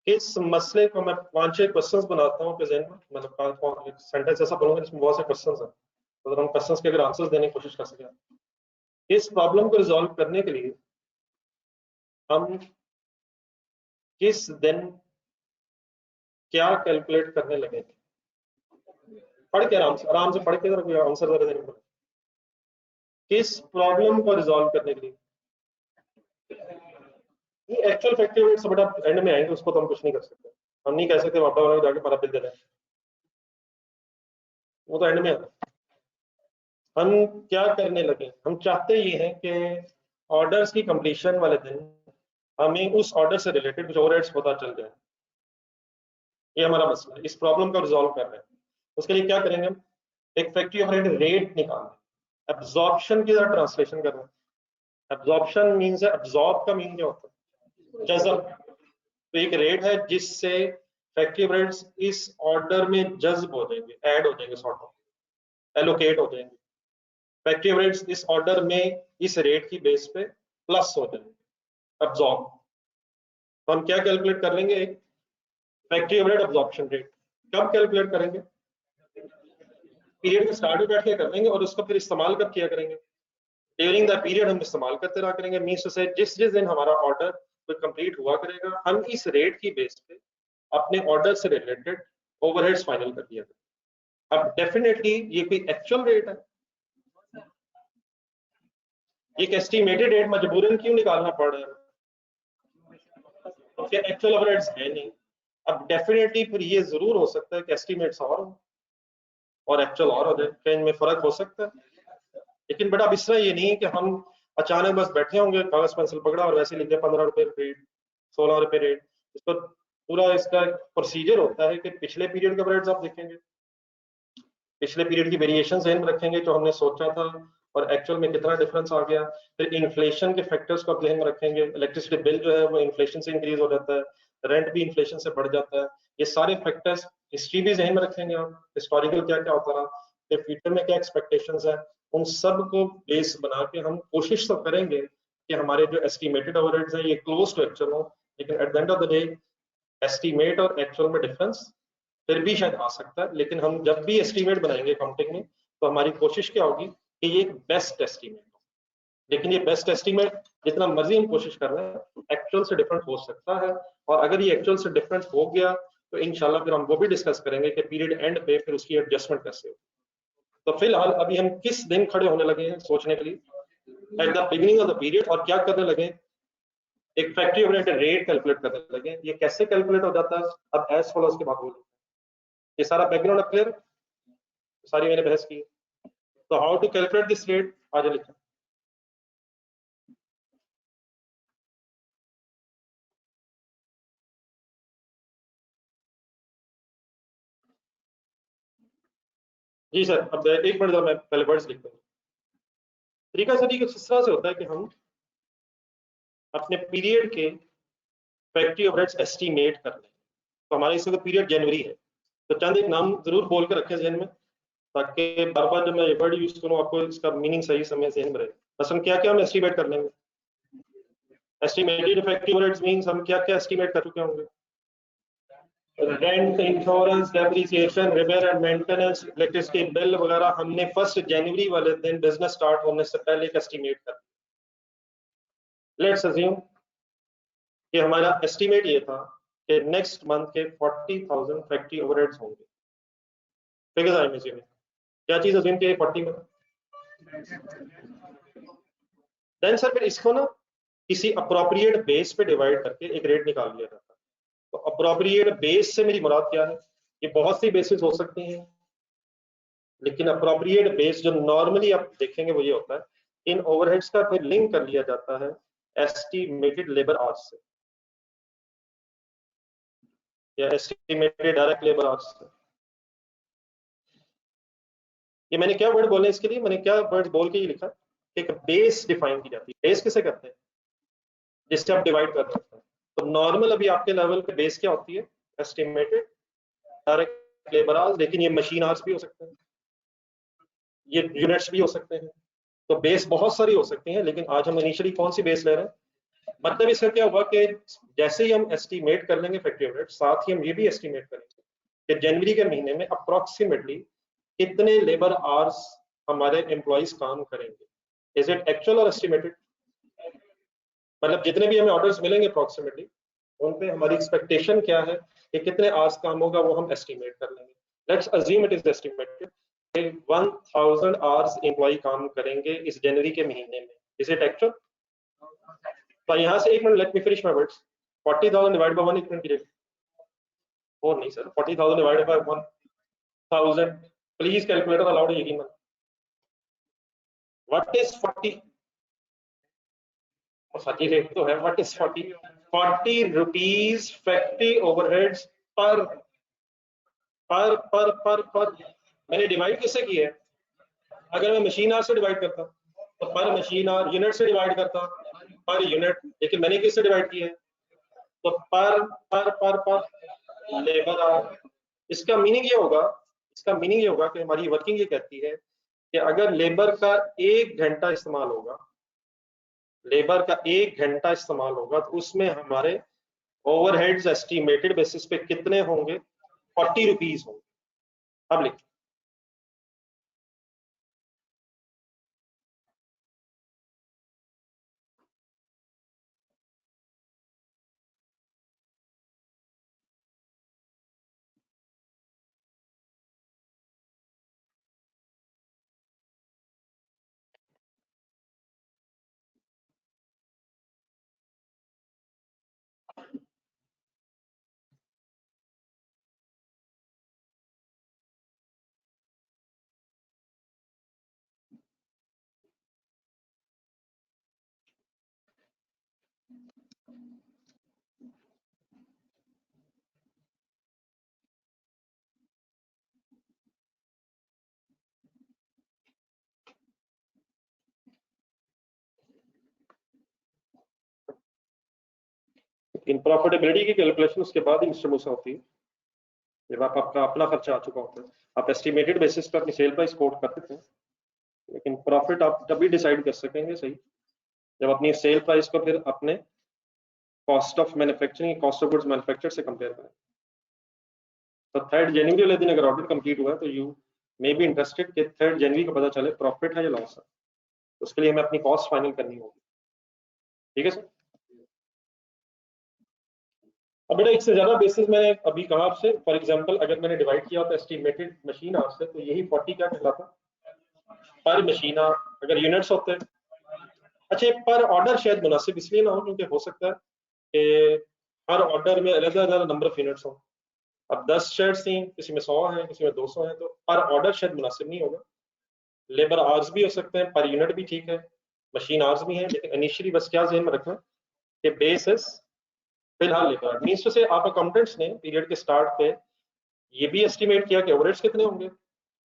इस मसले को मैं 5-6 क्वेश्चंस बनाता हूँ अपने जहन में, मतलब 5 सेंटेंस ऐसा बोलूंगा जिसमें बहुत से क्वेश्चंस हैं, तो अगर हम क्वेश्चंस के अगर आंसर्स देने की कोशिश कर सकें, इस प्रॉब्लम को रिजॉल्व करने के लिए हम किस दिन क्या कैलकुलेट करने लगे थे। पढ़ के आराम से पढ़ के जरा कोई आंसर जरा देने को, किस प्रॉब्लम को रिजॉल्व करने के लिए। ये एक्चुअल फैक्टर रेट सब एंड में आएंगे, उसको तो हम कुछ नहीं कर सकते, हम नहीं कह सकते वापस वाले को जाके हमारा बिल दे दें, वो तो एंड में आता है। हम क्या करने लगे, हम चाहते ये हैं कि ऑर्डर्स की कंप्लीशन वाले दिन हमें उस ऑर्डर से रिलेटेड कुछ ओवरहेड्स पता चल जाए। ये हमारा मसला है, इस प्रॉब्लम को रिजॉल्व कर रहे हैं। उसके लिए क्या करेंगे, हम एक फैक्ट्री ओवरहेड रेट निकालें, एब्जॉर्प्शन की जरा ट्रांसलेशन कर रहे हैं। एब्जॉर्प्शन मीन्स है, एब्जॉर्ब का मीन क्या होता है, जज़ब। तो एक रेट है जिससे फैक्ट्री ओवरहेड्स इस ऑर्डर में जज्ब हो जाएंगे, ऐड हो जाएंगे, सॉर्ट ऑफ एलोकेट हो जाएंगे। फैक्ट्री ओवरहेड्स इस ऑर्डर में इस रेट की बेस पे प्लस हो जाएंगे, एब्जॉर्ब। तो हम क्या कैलकुलेट कर लेंगे, एक फैक्ट्री ओवरहेड एब्जॉर्प्शन रेट। कब कैलकुलेट करेंगे, पीरियड में स्टार्ट में बैठ के कर लेंगे और उसको फिर इस्तेमाल कब किया करेंगे, ड्यूरिंग द पीरियड हम इस्तेमाल करते रहा करेंगे। मीन्स से जिस जिस दिन हमारा ऑर्डर कंप्लीट हुआ करेगा, हम इस रेट की बेस पे अपने ऑर्डर से रिलेटेड ओवरहेड्स फाइनल कर दिया करेंगे। अब डेफिनेटली ये कोई एक्चुअल रेट है, एक एस्टिमेटेड रेट मजबूरन क्यों निकालना पड़ रहा है, तो फिर एक्चुअल ओवरहेड्स है नहीं। अब डेफिनेटली फिर ये जरूर हो सकता है कि एस्टिमेट्स और एक्चुअल और हो जाए, क्या इनमें फर्क हो सकता है। लेकिन बेटा अब इस तरह ये नहीं है कि हम अचानक बस बैठे होंगे, कागज पेंसिल पकड़ा और वैसे लिख दिया 15 रुपए रेट, 16 रुपए रेट। इसको पूरा इसका प्रोसीजर होता है कि पिछले पीरियड के रेट्स आप देखेंगे, पिछले पीरियड की वेरिएशन ध्यान में रखेंगे जो हमने सोचा था और एक्चुअल में कितना डिफरेंस आ गया। फिर इन्फ्लेशन के फैक्टर्स को आप ध्यान में रखेंगे, इलेक्ट्रिसिटी बिल जो है वो इन्फ्लेशन से इंक्रीज हो जाता है, रेंट भी इन्फ्लेशन से बढ़ जाता है। ये सारे फैक्टर्स, हिस्ट्री भी ध्यान में रखेंगे आप, हिस्टोरिकल क्या क्या होता रहा, फिर फ्यूचर में क्या एक्सपेक्टेशंस है, उन सब को बेस बना के हम कोशिश तो करेंगे कि हमारे जो एस्टिमेटेड ओवरहेड्स हैं ये क्लोज टू एक्चुअल हो। लेकिन eight the end of the day estimate और एक्चुअल में डिफरेंस फिर भी शायद आ सकता है। लेकिन हम जब भी एस्टिमेट बनाएंगे अकाउंटिंग में, तो हमारी कोशिश क्या होगी कि ये एक बेस्ट एस्टिमेट हो। लेकिन ये बेस्ट एस्टिमेट जितना मर्जी हम कोशिश कर रहे हैं, एक्चुअल से डिफरेंट हो सकता है। और अगर ये एक्चुअल से डिफरेंट हो गया तो इंशाल्लाह फिर हम वो भी डिस्कस करेंगे कि पीरियड एंड पे फिर उसकी एडजस्टमेंट कैसे हो। तो फिलहाल अभी हम किस दिन खड़े होने लगे हैं सोचने के लिए, eight the beginning of the period, और क्या करने लगे, एक फैक्ट्री ओवरहेड रेट कैलकुलेट करने लगे। ये कैसे कैलकुलेट हो जाता है, अब एज फॉलोज के बाद बोलो। ये सारा बैकग्राउंड क्लियर, सारी मैंने बहस की। तो how to calculate this rate आज लिखा। जी सर, अब एक मिनट मैं पहले वर्ड्स लिखता हूँ। तरीका सर कुछ इस तरह से होता है कि हम अपने पीरियड के फैक्ट्री ओवरहेड्स एस्टिमेट कर लें। तो हमारे इसका पीरियड जनवरी है, तो चंद एक नाम जरूर बोल के रखें जहन में, ताकि बार बार जब मैं ये वर्ड यूज करूँ आपको इसका मीनिंग सही समय जहन में रहे। बस हम क्या क्या हम एस्टिमेट कर लेंगे, एस्टिमेटेड फैक्ट्री ओवरहेड्स मींस हम क्या क्या एस्टिमेट कर चुके होंगे, rent, insurance, depreciation, repair and maintenance, electricity bill वगैरह हमने 1 जनवरी वाले दिन बिजनेस स्टार्ट होने से पहले एक एस्टिमेट कर। लेट्स अज्यूम कि हमारा एस्टिमेट ये था कि नेक्स्ट मंथ के 40,000 फैक्ट्री ओवरहेड्स होंगे। फिगर्स आई में क्या चीज अज्यूम की 40 में, देन सर फिर इसको ना किसी अप्रोप्रिएट बेस पे डिवाइड करके एक रेट निकाल लिया जाता है। तो अप्रोप्रिएट बेस से मेरी मुराद क्या है, ये बहुत सी बेसिस हो सकती हैं, लेकिन अप्रोप्रिएट बेस जो नॉर्मली आप देखेंगे वो ये होता है, इन ओवरहेड्स का फिर लिंक कर लिया जाता है एस्टिमेटेड लेबर आवर्स से या एस्टिमेटेड डायरेक्ट लेबर आवर्स से। ये मैंने क्या वर्ड बोले इसके लिए, मैंने क्या वर्ड बोल के ये लिखा, एक बेस डिफाइन की जाती है। बेस किसे कहते हैं, जिससे आप डिवाइड कर सकते हैं। तो नॉर्मल अभी आपके लेवल पे बेस क्या होती है, एस्टिमेटेड डायरेक्ट लेबर आवर्स, लेकिन ये मशीन आवर्स भी हो सकते हैं, ये यूनिट्स भी हो सकते हैं। तो बेस बहुत सारी हो सकती हैं, लेकिन आज हम इनिशियली कौन सी बेस ले रहे हैं? मतलब इसका क्या हुआ कि जैसे ही हम एस्टिमेट कर लेंगे फैक्ट्री यूनिट, साथ ही हम ये भी एस्टिमेट करेंगे कि जनवरी के महीने में अप्रोक्सीमेटली कितने लेबर आवर्स हमारे एम्प्लॉइज काम करेंगे। इज इट एक्चुअल और एस्टिमेटेड? मतलब जितने भी हमें ऑर्डर्स मिलेंगे अप्रोक्सीमेटली, उन पे हमारी एक्सपेक्टेशन क्या है कि कितने आवर्स काम होगा, वो हम एस्टिमेट कर लेंगे। Let's assume it is estimated 1000 hours employ काम करेंगे इस जनवरी के महीने में। Is it actual? तो यहाँ से एक minute, let me finish my words. 40,000 divide by 1 इतना कीजिए। और नहीं sir, 40,000 divide by 1000, please calculator allowed है यकीन। What is 40? 40 रेट तो है, what is 40? 40 rupees factory overheads पर मैंने डिवाइड किससे किया है? अगर मैं मशीन आवर से डिवाइड करता तो पर मशीन आवर, यूनिट से डिवाइड करता पर यूनिट, लेकिन मैंने किससे डिवाइड किया है? तो पर लेबर आवर। इसका मीनिंग ये होगा, कि हमारी वर्किंग ये कहती है कि अगर लेबर का 1 घंटा इस्तेमाल होगा, तो उसमें हमारे ओवरहेड्स एस्टिमेटेड बेसिस पे कितने होंगे? 40 रुपीज होंगे। अब लिख, इन प्रॉफिटेबिलिटी की कैलकुलेशन उसके बाद ही मिस्टर मूसा होती है, जब आपका अपना खर्चा आ चुका होता है। आप एस्टिमेटेड बेसिस पर अपनी सेल प्राइस कोट कर देते हैं, लेकिन प्रॉफिट आप तभी डिसाइड कर सकेंगे सही जब अपनी सेल प्राइस को फिर अपने cost of manufacturing, cost of goods manufacture से कंपेयर करें। तो 3 जनवरी वाले दिन अगर ऑर्डर कंप्लीट हुआ है तो यू मे बी इंटरेस्टेड कि 3 जनवरी को पता चले प्रॉफिट है या लॉस है। उसके लिए हमें अपनी कॉस्ट फाइनल करनी होगी। ठीक है सर? अब बेटा इससे ज्यादा बेसिस मैंने अभी कहा आपसे, फॉर एग्जांपल अगर मैंने डिवाइड किया तो एस्टिमेटेड मशीन आवर्स से, तो यही 40 क्या कहलाता? पर मशीन आवर। अगर यूनिट्स होते हैं, अच्छा पर ऑर्डर शायद मुनासिब इसलिए ना हो क्योंकि हो सकता है कि हर ऑर्डर में अलग अलग नंबर ऑफ यूनिट्स हो। अब 10 शर्ट्स थी, किसी में 100 है, किसी में 200 है, तो पर ऑर्डर शायद मुनासिब नहीं होगा। लेबर आवर्स भी हो सकते हैं, पर यूनिट भी ठीक है, मशीन आवर्स भी है, लेकिन इनिशियली बस क्या ध्यान में रखना कि बेसिस फिलहाल लेबर मीन्स टू से आप अकाउंटेंट्स ने पीरियड के स्टार्ट पे ये भी एस्टिमेट किया कि ओवरहेड्स कितने होंगे,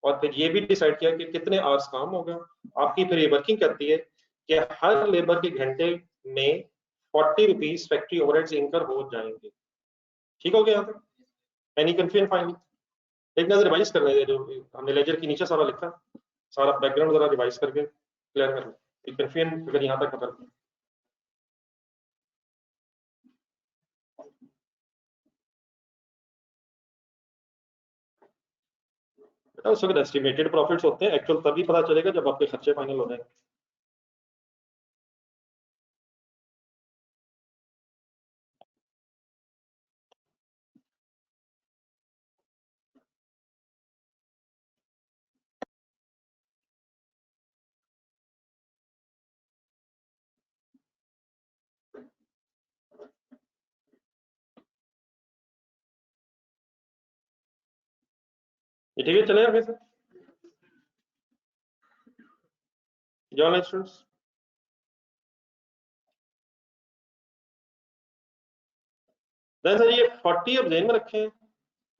और फिर ये भी डिसाइड किया कि कितने आवर्स काम होगा। आपकी फिर ये वर्किंग करती है कि हर लेबर के घंटे में 40 रुपीज फैक्ट्री ओवरहेड्स इनकर हो जाएंगे। ठीक हो गया यहाँ तक? Any confusion finally? एक नजर रिवाइज कर रहे थे जो हमने लेजर के नीचे सारा लिखा, सारा बैकग्राउंड जरा रिवाइज करके क्लियर कर लें, कंफ्यूजन अगर यहाँ तक खत्म। बेटा उस वक्त एस्टिमेटेड प्रॉफिट्स होते हैं, एक्चुअल तभी पता चलेगा जब आपके खर्चे फाइनल हो जाएंगे। ये ठीक है, चले आगे सर। जॉन स्टूडेंट्स, देन सर ये 40 अब जेन में रखें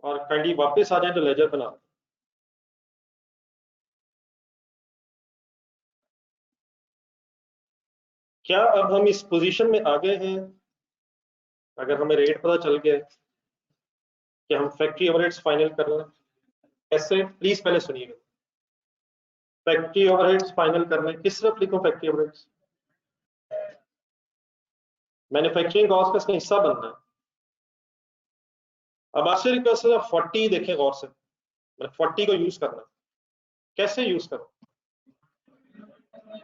और काइंडली वापस आ जाए तो लेजर बना। क्या अब हम इस पोजीशन में आ गए हैं, अगर हमें रेट पता चल गया कि हम फैक्ट्री ओवरहेड्स फाइनल कर रहे हैं, कैसे, प्लीज पहले सुनिएगा। फैक्ट्री ओवरहेड्स फाइनल करने किस तरफ लिखूं? फैक्ट्री ओवरहेड्स मैन्युफैक्चरिंग कॉस्ट का इसका हिस्सा बनना है। अब आपसे रिक्वेस्ट है 40 देखें गौर से, 40 को यूज करना। कैसे यूज करो?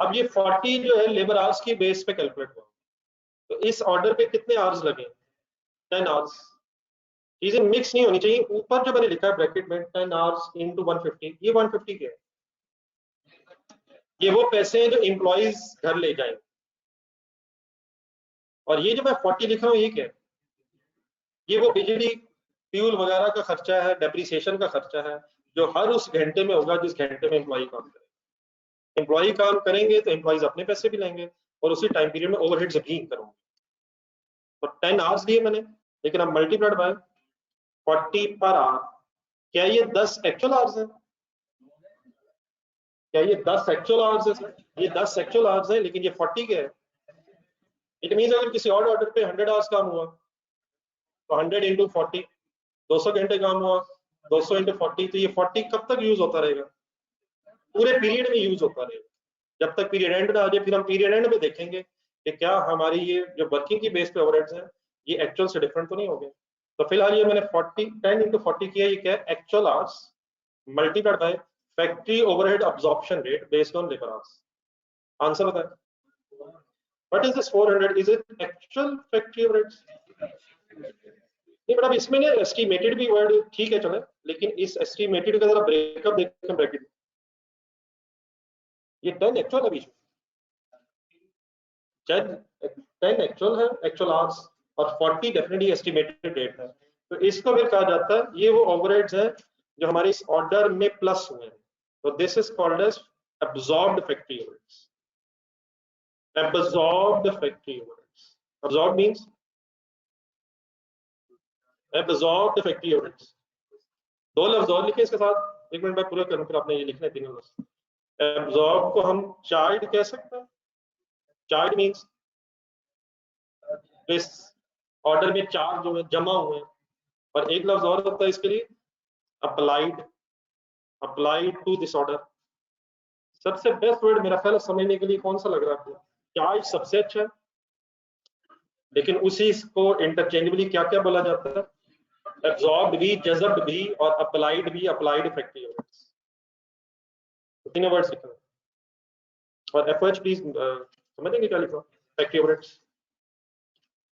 अब ये 40 जो है लेबर आवर्स की बेस पे कैलकुलेट हुआ, तो इस ऑर्डर पे कितने आवर्स लगे? 10 आवर्स। चीजें मिक्स नहीं होनी चाहिए। ऊपर जो मैंने लिखा है ब्रैकेट में 10 आवर्स इंटू 150, ये 150 क्या है? ये वो पैसे हैं जो एम्प्लॉइज घर ले जाएंगे। और ये जो मैं 40 लिख रहा हूँ ये क्या है? ये वो बिजली फ्यूल वगैरह का खर्चा है, डेप्रिसिएशन का खर्चा है, जो हर उस घंटे में होगा जिस घंटे में एम्प्लॉय काम करेंगे। एम्प्लॉय काम करेंगे तो एम्प्लॉइज अपने पैसे भी लेंगे और उसी टाइम पीरियड में ओवरहेड्स भी करूंगे। तो 10 आवर्स लिए मैंने, लेकिन अब मल्टीप्लाइड बाय 40 पर आवर। क्या ये 10 एक्चुअल आवर्स है? क्या ये 10 एक्चुअल आवर्स है सर? ये 10 एक्चुअल आवर्स है, लेकिन ये 40 क्या है? इट मीन अगर किसी और ऑर्डर पे 100 आवर्स काम हुआ तो 100 इंटू 40, 200 घंटे काम हुआ, 200 इंटू 40, तो ये 40 कब तक यूज होता रहेगा? पूरे पीरियड में यूज होता रहेगा, जब तक पीरियड एंड ना आ जाए। फिर हम पीरियड एंड में देखेंगे कि क्या हमारी ये जो वर्किंग की बेस पे ओवरहेड्स है ये एक्चुअल से डिफरेंट तो नहीं हो गए। तो फिलहाल ये मैंने 40 10 इंटू 40 किया, ये क्या है? Actual hours multiplied by factory overhead absorption rate based on labour hours. Answer बताएं। What is this 400? Is it actual factory overheads? नहीं बट अब इसमें ना एस्टिमेटेड भी वर्ड ठीक है चले, लेकिन इस एस्टिमेटेड का जरा ब्रेकअप देखें ब्रैकेट में। ये 10 एक्चुअल है बीच में, 10 एक्चुअल है, एक्चुअल आवर्स, और 40 डेफिनेटली एस्टिमेटेड रेट है। तो इसको फिर कहा जाता है, ये वो ओवरहेड्स है जो हमारे इस ऑर्डर में प्लस हुए हैं। तो this is called as absorbed factory overheads. Absorbed factory overheads. Absorbed means absorbed factory overheads. दो लफ्ज और लिखे इसके साथ, एक मिनट मैं पूरा करूं फिर आपने ये लिखना है तीनों लफ्ज। एब्जॉर्ब को हम चार्ज कह सकते हैं। चार्ज मीन्स इस ऑर्डर में चार्ज जो है जमा हुए हैं। और एक लफ्ज और होता है इसके लिए, applied, applied to this order. सबसे बेस्ट वर्ड मेरा ख्याल समझने के लिए कौन सा लग रहा है आपको? चार्ज सबसे अच्छा है, लेकिन उसी को इंटरचेंजेबली क्या क्या बोला जाता है? एब्जॉर्ब्ड भी, जज़ब्ड भी, और अप्लाइड भी, अप्लाइड फैक्ट्री ओवरहेड्स। तीनों वर्ड्स लिखे और एफओएच प्लीज समझेंगे क्या लिखा फैक्ट्री ओवरहेड्स।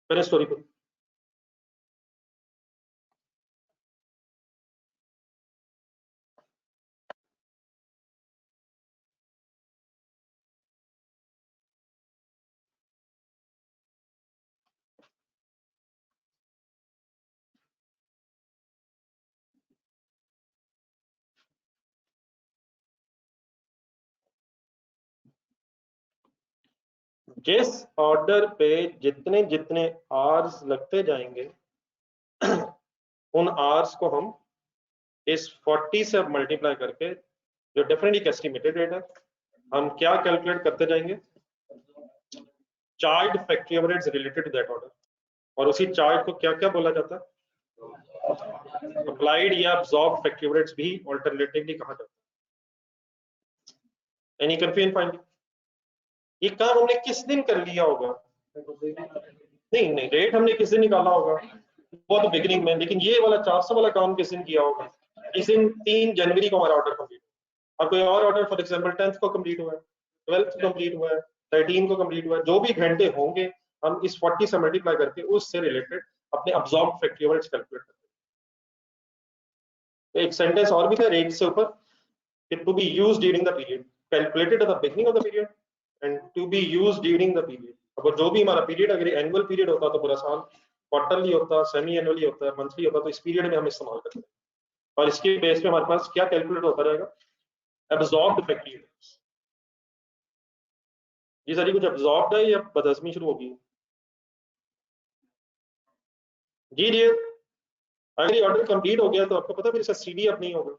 पहले स्टोरी को जिस ऑर्डर पे जितने जितने आवर्स लगते जाएंगे उन आवर्स को हम इस 40 से मल्टीप्लाई करके, जो डेफिनेटली एस्टिमेटेड रेट है, हम क्या कैलकुलेट करते जाएंगे? Charge factory overheads related to that order. और उसी चार्ज को क्या क्या बोला जाता है? अप्लाइड या अब्सॉर्ब फैक्ट्री ओवरहेड्स भी अल्टरनेटिवली कहा जाता है। Any confusion find? ये काम हमने किस दिन कर लिया होगा? नहीं नहीं, रेट हमने किस दिन निकाला होगा? वो तो बिगिनिंग में। लेकिन ये वाला 400 वाला काम किस दिन किया होगा? इस दिन 3 जनवरी को हमारा ऑर्डर कंप्लीट। और कोई और ऑर्डर फॉर एग्जांपल 10th को कंप्लीट हुआ है, 12th को कंप्लीट हुआ है, 13 को कंप्लीट हुआ है, जो भी घंटे होंगे हम इस 40 से मल्टीप्लाई करके उससे रिलेटेड अपने अब्सॉर्ब फैक्ट्री ओवरहेड्स कैलकुलेट करते हैं। एक सेंटेंस और भी था रेट से ऊपर, to be used during the period, calculated at the beginning of the period and to be used during the period. अब जो भी हमारा पीरियड, अगर एनुअल पीरियड होता तो पूरा साल, क्वार्टरली होता, सेमी एनुअली होता, मंथली होता, तो इस पीरियड में हम इस्तेमाल करते हैं। और इसके बेस पे हमारे पास क्या कैलकुलेट होता रहेगा? Absorbed factory overheads. जी सर, कुछ एब्सॉर्ब्ड है या बदहजमी शुरू होगी? जी जी, अगर ये ऑर्डर कंप्लीट हो गया तो आपको पता है फिर इसका सीडी अब नहीं होगा।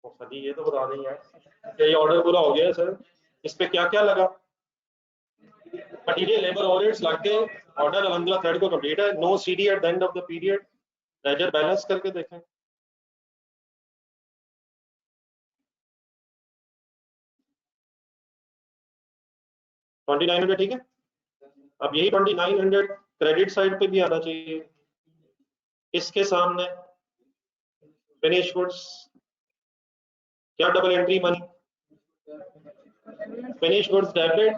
सर जी ये तो बता नहीं है, ये ऑर्डर पूरा हो गया सर, इस पे क्या क्या लगा? मटीरियल लेबर ओवरहेड्स लग के ऑर्डर अल्हम्दुलिल्लाह थर्ड को कंप्लीट है। No CD at the end of the period. Ledger balance करके देखें, 2900 ठीक है। अब यही 2900 क्रेडिट साइड पे भी आना चाहिए। इसके सामने फिनिश गुड्स, क्या डबल एंट्री बनी? Finish goods debit,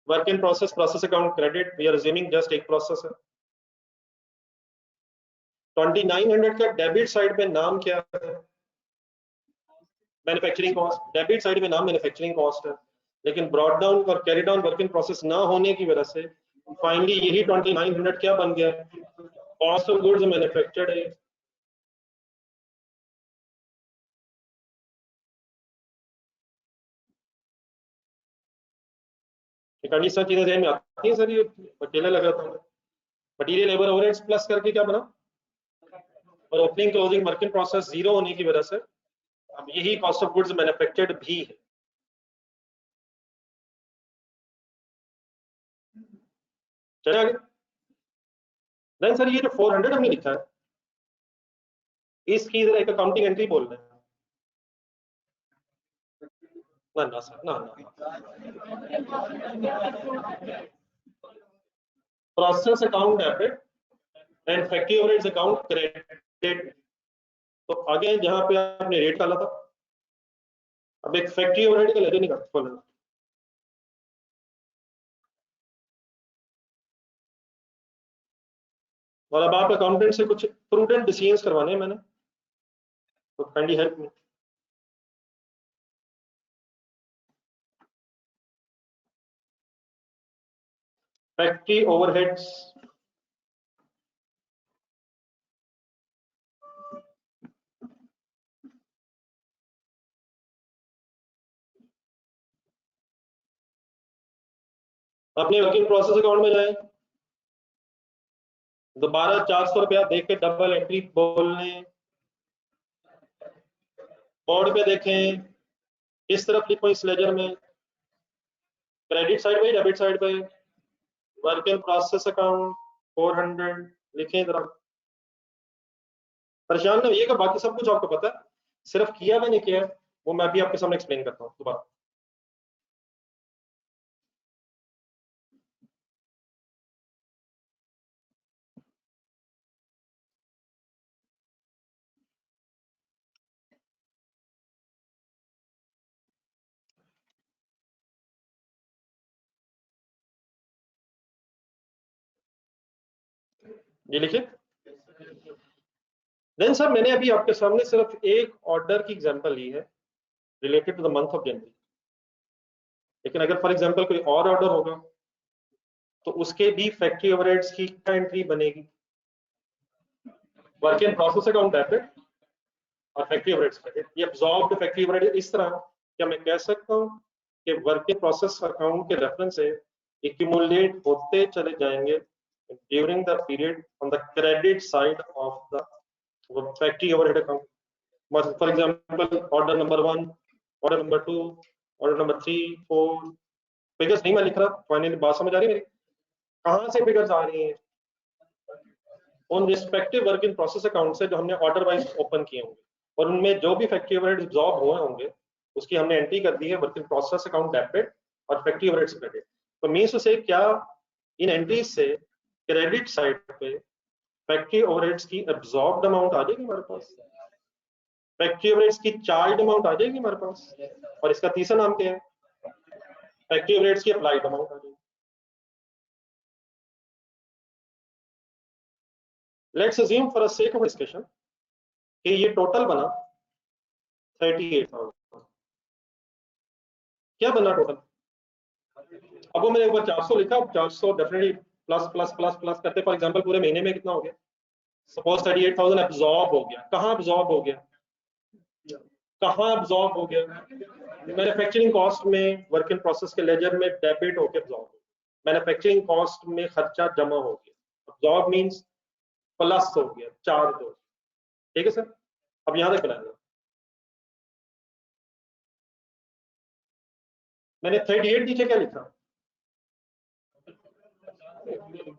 work in process, process account credit, we are assuming just एक प्रोसेस है। 2900 का डेबिट साइड पे नाम क्या है? Manufacturing cost. डेबिट साइड पे नाम मैन्युफैक्चरिंग कॉस्ट है, लेकिन ब्रॉट डाउन और carry down work in process ना होने की वजह से फाइनली यही 2900 क्या बन गया? कॉस्ट ऑफ गुड्स मैन्युफैक्चर्ड है। सब चीजें ध्यान में आती हैं सर, ये अकेला लगा था। मटीरियल लेबर ओवरहेड्स प्लस करके क्या बना? और opening closing work in process zero होने की वजह से अब यही कॉस्ट ऑफ गुड्स मैन्युफैक्चर्ड भी है। चले आगे। देन सर ये जो 400 हमने लिखा है, इसकी इधर एक अकाउंटिंग एंट्री बोल रहे हैं। ना ना सर, ना ना, process account debit and factory overheads account credit. तो आगे जहां पे आपने रेट डाला था, अब एक फैक्ट्री ओवरहेड का लेजर निकाल। और अब आप अकाउंटेंट से कुछ प्रूडेंट डिसीजंस करवाने हैं मैंने, तो kindly help me. Factory overheads, अपने वर्किंग प्रोसेस अकाउंट में जाए, दोबारा 400 रुपया देख के डबल एंट्री बोलने, बोर्ड पे देखें, इस तरफ लिखो इस लेजर में, क्रेडिट साइड पे डेबिट साइड पे, वर्क इन प्रोसेस अकाउंट 400 लिखें जरा। परेशान ना होइएगा, बाकी सब कुछ आपको पता है, सिर्फ किया मैंने क्या है वो मैं भी आपके सामने एक्सप्लेन करता हूँ दोबारा। ये लिखिए। देन सर मैंने अभी आपके सामने सिर्फ एक ऑर्डर की एग्जांपल ली है related to the month of January, लेकिन अगर फॉर एग्जांपल कोई और ऑर्डर होगा तो उसके भी फैक्ट्री ओवरहेड्स की क्या एंट्री बनेगी? Work in process account debit और फैक्ट्री ओवरहेड्स क्रेडिट। ये अब्सॉर्ब्ड फैक्ट्री ओवरहेड इस तरह, क्या मैं कह सकता हूँ कि वर्क इन प्रोसेस अकाउंट के रेफरेंस से एक्यूमुलेट होते चले जाएंगे during the period on the credit side of the factory overhead account. For example order number 1, order number 2, order number 3, 4, figures नहीं मैं लिख रहा, फाइनली बात समझ आ रही है मेरी? कहाँ से फिगर्स आ रही हैं? उन respective work in process account से जो हमने ऑर्डर वाइज ओपन किए होंगे, और उनमें जो भी फैक्ट्री ओवरहेड एब्जॉर्ब हुए होंगे उसकी हमने एंट्री कर दी है work in process account debit और फैक्ट्री ओवरहेड्स क्रेडिट। तो मींस टू से क्या इन एंट्रीज से क्रेडिट साइड पे फैक्ट्री ओवरहेड्स की एब्जॉर्ब्ड अमाउंट आ जाएगी हमारे पास, फैक्ट्री ओवरहेड्स की चार्ज अमाउंट आ जाएगी हमारे पास, और इसका तीसरा नाम क्या है? फैक्ट्री ओवरहेड्स की अप्लाइड अमाउंट आ जाएगी। Let's assume for a sec of discussion कि ये टोटल बना 38,000। क्या बना टोटल? अब वो मैंने ऊपर 400 लिखा, 400 definitely plus plus plus plus करते, फॉर एग्जांपल पूरे महीने में कितना हो गया? सपोज 38,000 एब्जॉर्ब हो गया। कहाँ एब्जॉर्ब हो गया? कहाँ एब्जॉर्ब हो गया? मैन्युफैक्चरिंग कॉस्ट में, वर्क इन प्रोसेस के लेजर में डेबिट होकर एब्जॉर्ब हो गया, मैन्युफैक्चरिंग कॉस्ट में खर्चा जमा हो गया, एब्जॉर्ब मींस प्लस हो गया, चार्ज हो। ठीक है सर, अब यहां तक बनाएंगे। मैंने 38 नीचे क्या लिखा?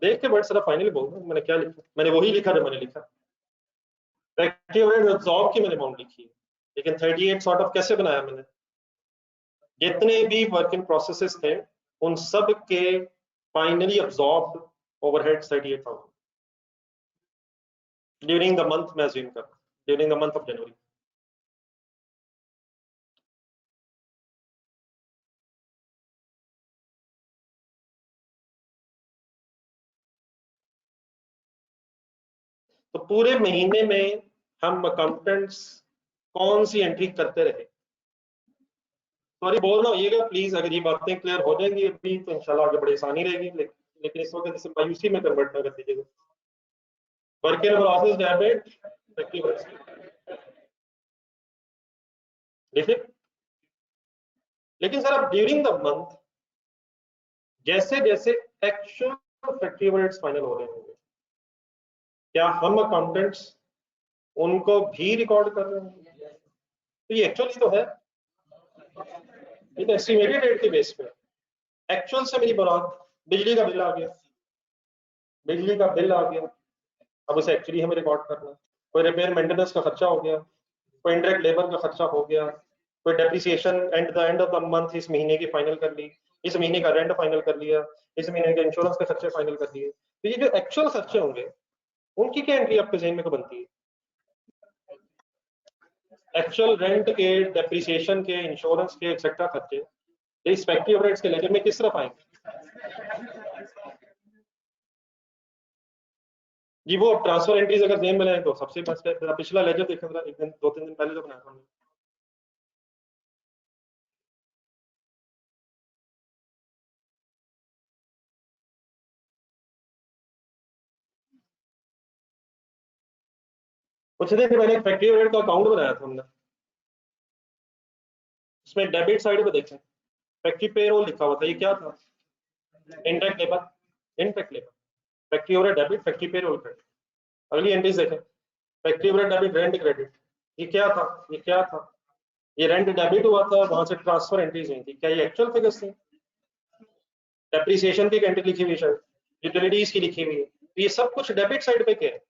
देख के बड़ा सारा फाइनली बोल रहा हूं मैंने क्या लिखा, मैंने वही लिखा जो मैंने लिखा। फैक्ट्री ओवरहेड एब्जॉर्ब की मैंने अमाउंट लिखी है, लेकिन 38 सॉर्ट ऑफ कैसे बनाया मैंने? जितने भी वर्क इन प्रोसेसेस थे उन सब के finally absorbed overhead 38,000 during the month, मैं अज्यूम कर ड्यूरिंग द मंथ ऑफ जनवरी। तो पूरे महीने में हम अकाउंटेंट्स कौन सी एंट्री करते रहे? सॉरी बोल रहा हूँ प्लीज, अगर ये बातें क्लियर हो जाएंगी अभी तो इंशाल्लाह आगे बड़ी आसानी रहेगी, लेकिन इस वक्त जैसे मायूसी में कन्वर्ट ना कर दीजिएगा। वर्क इन प्रोसेस डेबिट देखिए, लेकिन सर अब ड्यूरिंग द मंथ जैसे जैसे एक्चुअल फैक्ट्री ओवरहेड्स फाइनल हो रहे होंगे, क्या हम अकाउंटेंट्स उनको भी रिकॉर्ड कर रहे हैं? तो ये एक्चुअली तो है, ये तो एस्टिमेटेड रेट के बेस पे। एक्चुअल से मेरी मुराद बिजली का बिल आ गया, बिजली का बिल आ गया, अब उसे एक्चुअली हमें रिकॉर्ड करना है। कोई रिपेयर मेंटेनेंस का खर्चा हो गया, कोई इंडायरेक्ट लेबर का खर्चा हो गया, कोई depreciation and the end of the month इस महीने की फाइनल कर ली, इस महीने का रेंट फाइनल कर लिया, इस महीने के इंश्योरेंस के खर्चे फाइनल कर लिए। तो ये जो एक्चुअल खर्चे होंगे उनकी क्या एंट्री आपके ज़हन में को बनती है? एक्चुअल रेंट के, डेप्रिसिएशन के, इंश्योरेंस के एक्सेट्रा खर्चे इस फैक्ट्री ओवरहेड्स के लेजर में किस तरफ आएंगे? जी वो ट्रांसफर एंट्रीज अगर ज़हन में लाएं तो सबसे बेस्ट है। पिछला लेजर देखें जरा, एक दिन 2-3 दिन पहले जो बनाया था हमने। कुछ दिन पहले एक फैक्ट्री ओवरहेड का अकाउंट बनाया था हमने, उसमें डेबिट साइड पे देखें फैक्ट्री पेरोल लिखा हुआ था। ये क्या था? Indirect labour, indirect labour, factory overhead debit, factory payroll credit. अगली एंट्रीज देखें, factory overhead debit, rent credit. ये क्या था? ये क्या था? ये रेंट डेबिट हुआ था, वहां से ट्रांसफर एंट्रीज हुई थी। क्या ये एक्चुअल फिगर्स थी? डेप्रिसिएशन की एंट्री लिखी हुई, शायद यूटिलिटीज की लिखी हुई है। तो ये सब कुछ डेबिट साइड पे क्या है?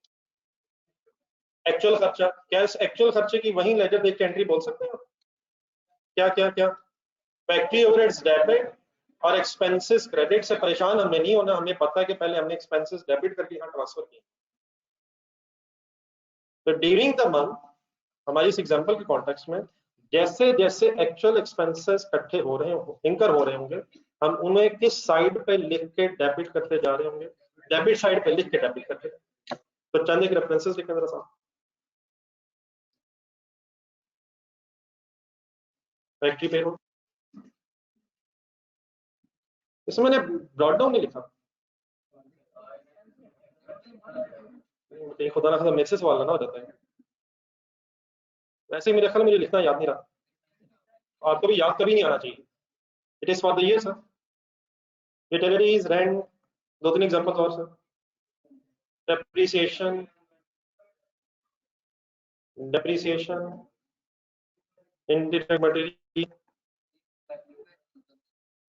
एक्चुअल खर्चा। क्या इस एक्चुअल खर्चे की वही लेजर देख के एंट्री बोल सकते हैं आप? क्या क्या क्या? फैक्ट्री ओवरहेड्स डेबिट और एक्सपेंसेस क्रेडिट से परेशान हमें नहीं होना, हमें पता है कि पहले हमने एक्सपेंसेस डेबिट करके यहाँ ट्रांसफर किए। तो ड्यूरिंग द मंथ हमारी इस एग्जांपल के कॉन्टेक्स्ट में जैसे जैसे एक्चुअल एक्सपेंसेस इकट्ठे हो रहे होंगे, इनकर हो रहे होंगे, हम उन्हें किस साइड पे लिख के डेबिट करते जा रहे होंगे? डेबिट साइड पे लिख के डेबिट करते। तो चंद एक रेफरेंसेस लिखें जरा साहब। फैक्ट्री पेरोल, इसमें मैंने ब्रॉड डाउन नहीं लिखा, खुदा ना खासा मेरे से सवाल ना हो जाता है। वैसे ही मेरे ख्याल मुझे लिखना याद नहीं रहा, आपको भी याद कभी नहीं आना चाहिए। It is for the year sir, utilities, rent, 2-3 examples और sir. Depreciation, depreciation, indirect material,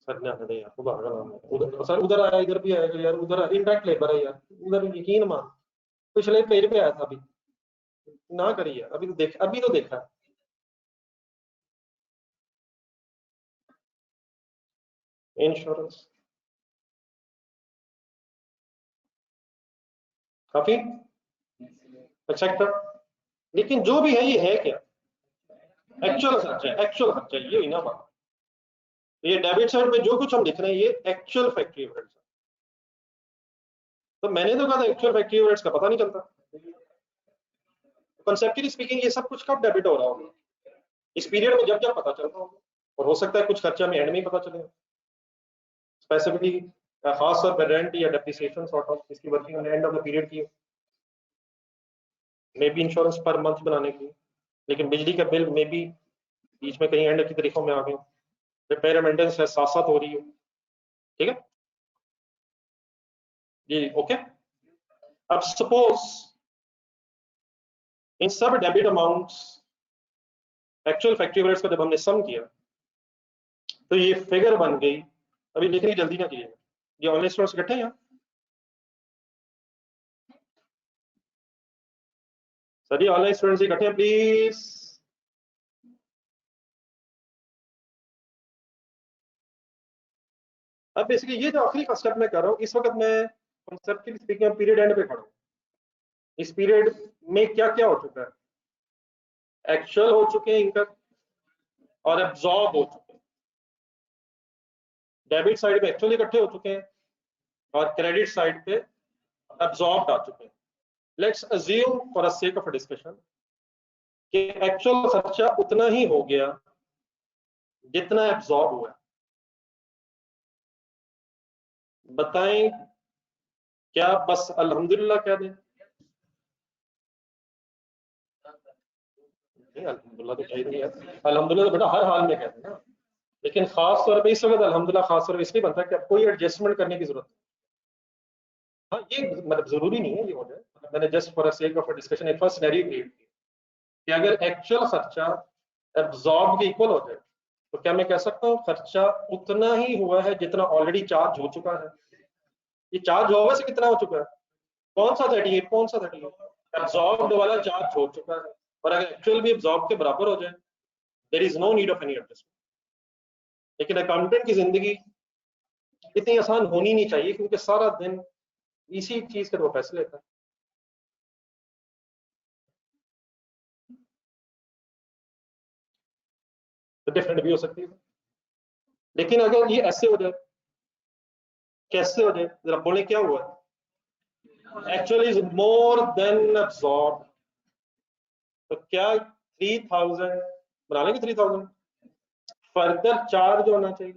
sir ना नहीं आपको भागा नाम है उधर, सर उधर आया, इधर भी आएगा यार, उधर इंडायरेक्ट लेबर है यार, उधर यकीन मान पिछले पेज पे आया था अभी, ना करिए अभी तो देख, अभी तो देखा। इंश्योरेंस काफी एक्सेट्रा, लेकिन जो भी है ये है क्या? एक्चुअल खर्चा है, एक्चुअल खर्चा ये हुई ना बात। ये डेबिट साइड पे जो कुछ हम लिख रहे हैं ये एक्चुअल फैक्ट्री ओवरहेड्स। तो मैंने तो कहा था एक्चुअल फैक्ट्री ओवरहेड्स का पता नहीं चलता। कंसेप्चुअली स्पीकिंग ये सब कुछ कब डेबिट हो रहा होगा? इस पीरियड में जब जब पता चल रहा होगा, और हो सकता है कुछ खर्चा में एंड में ही पता चलेगा स्पेसिफिकली, खास तौर पर रेंट या डेप्रिसिएशन सॉर्ट ऑफ इसकी working end of the period की, may be insurance per month बनाने की, लेकिन बिजली का बिल मे बी बीच में कहीं एंड की तारीखों में आ गए, रिपेयर मेंटेनेंस है साथ साथ हो रही हो। ठीक है जी, ओके। अब सपोज इन सब debit amounts actual factory overheads का जब हमने सम किया तो ये फिगर बन गई। अभी लिखने की जल्दी ना कीजिएगा, ये ऑनलाइन स्टूडेंट्स इकट्ठे हैं यहाँ? सभी ऑनलाइन स्टूडेंट्स इकट्ठे हैं प्लीज? अब बेसिकली ये जो आखिरी स्टेप मैं कर रहा हूँ, इस वक्त मैं कंसेप्चुअली स्पीकिंग पीरियड एंड पे खड़ा हूँ। इस पीरियड में क्या क्या हो चुका है, एक्चुअल हो चुके हैं इनकम और एब्जॉर्ब हो चुके हैं। डेबिट साइड पे एक्चुअली इकट्ठे हो चुके हैं और क्रेडिट साइड पे एब्जॉर्ब आ चुके हैं। Let's assume for a sake of a discussion कि एक्चुअल खर्चा उतना ही हो गया जितना एब्जॉर्ब हुआ। बताएं क्या बस अल्हम्दुलिल्लाह कह दें? अल्हम्दुलिल्लाह तो कह नहीं है, अल्हम्दुलिल्लाह तो बेटा हर हाल में कहते हैं ना, लेकिन खास तौर पे इस वक्त अल्हम्दुलिल्लाह खास तौर पे इसलिए बनता है कि अब कोई एडजस्टमेंट करने की जरूरत नहीं। हाँ ये मतलब जरूरी नहीं है ये हो जाए, मतलब मैंने just for a sake of a discussion एक फर्स्ट सिनेरियो क्रिएट किया कि अगर एक्चुअल खर्चा एब्जॉर्ब के इक्वल हो जाए तो क्या मैं कह सकता हूँ खर्चा उतना ही हुआ है जितना ऑलरेडी चार्ज हो चुका है। ये चार्ज होगा से कितना हो चुका है, कौन सा 38, कौन सा 38 एब्जॉर्ब्ड वाला चार्ज हो चुका है। और अगर एक्चुअल भी एब्जॉर्ब के बराबर हो जाए there is no need of any adjustment. लेकिन अकाउंटेंट की जिंदगी इतनी आसान होनी नहीं चाहिए क्योंकि सारा दिन इसी चीज के वो पैसे लेता है। तो डिफरेंट भी हो सकती है, लेकिन अगर ये ऐसे हो जाए, कैसे हो जाए जरा बोले क्या हुआ, actually is more than absorb, तो क्या 3000 बना लेंगे, 3000 फर्दर चार्ज होना चाहिए।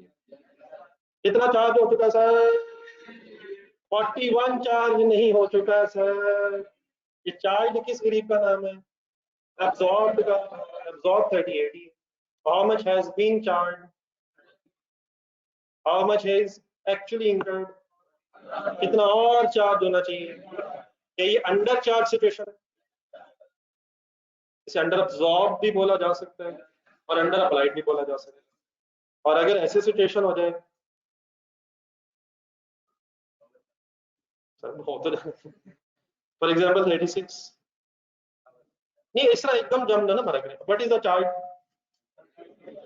कितना चार्ज हो चुका है सर, 41 चार्ज नहीं हो चुका है सर। ये चार्ज किस गरीब का नाम है, एब्जॉर्ब का, absorb 38। How much has been charge, how much has actually incurred, कितना और चार्ज होना चाहिए। क्या ये अंडर चार्ज सिचुएशन है, इसे अंडर अब्जॉर्ब भी बोला जा सकता है और अंडर अप्लाइड भी बोला जा सकता है। और अगर ऐसी सिचुएशन हो जाए सर हो तो फॉर एग्जांपल 36, नहीं इस तरह एकदम जम ना भरा करें, व्हाट इज द चार्ज,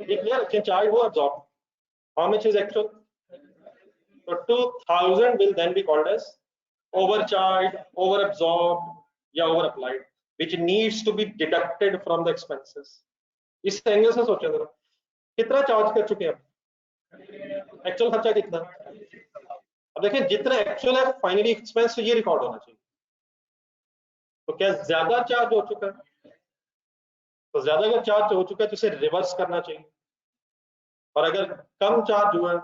ये क्लियर रखें, चार्ज वो absorb, how much is actual, so 2000 will then be called as overcharged, over absorbed या over applied which needs to be deducted from the expenses। इस एंगल से सोचो जरा, कितना चार्ज कर चुके हैं, एक्चुअल खर्चा कितना। अब देखिए जितना एक्चुअल है फाइनली एक्सपेंस तो ये रिकॉर्ड होना चाहिए, तो क्या ज्यादा चार्ज हो चुका है, तो ज्यादा अगर चार्ज हो चुका है तो इसे रिवर्स करना चाहिए, और अगर कम चार्ज हुआ है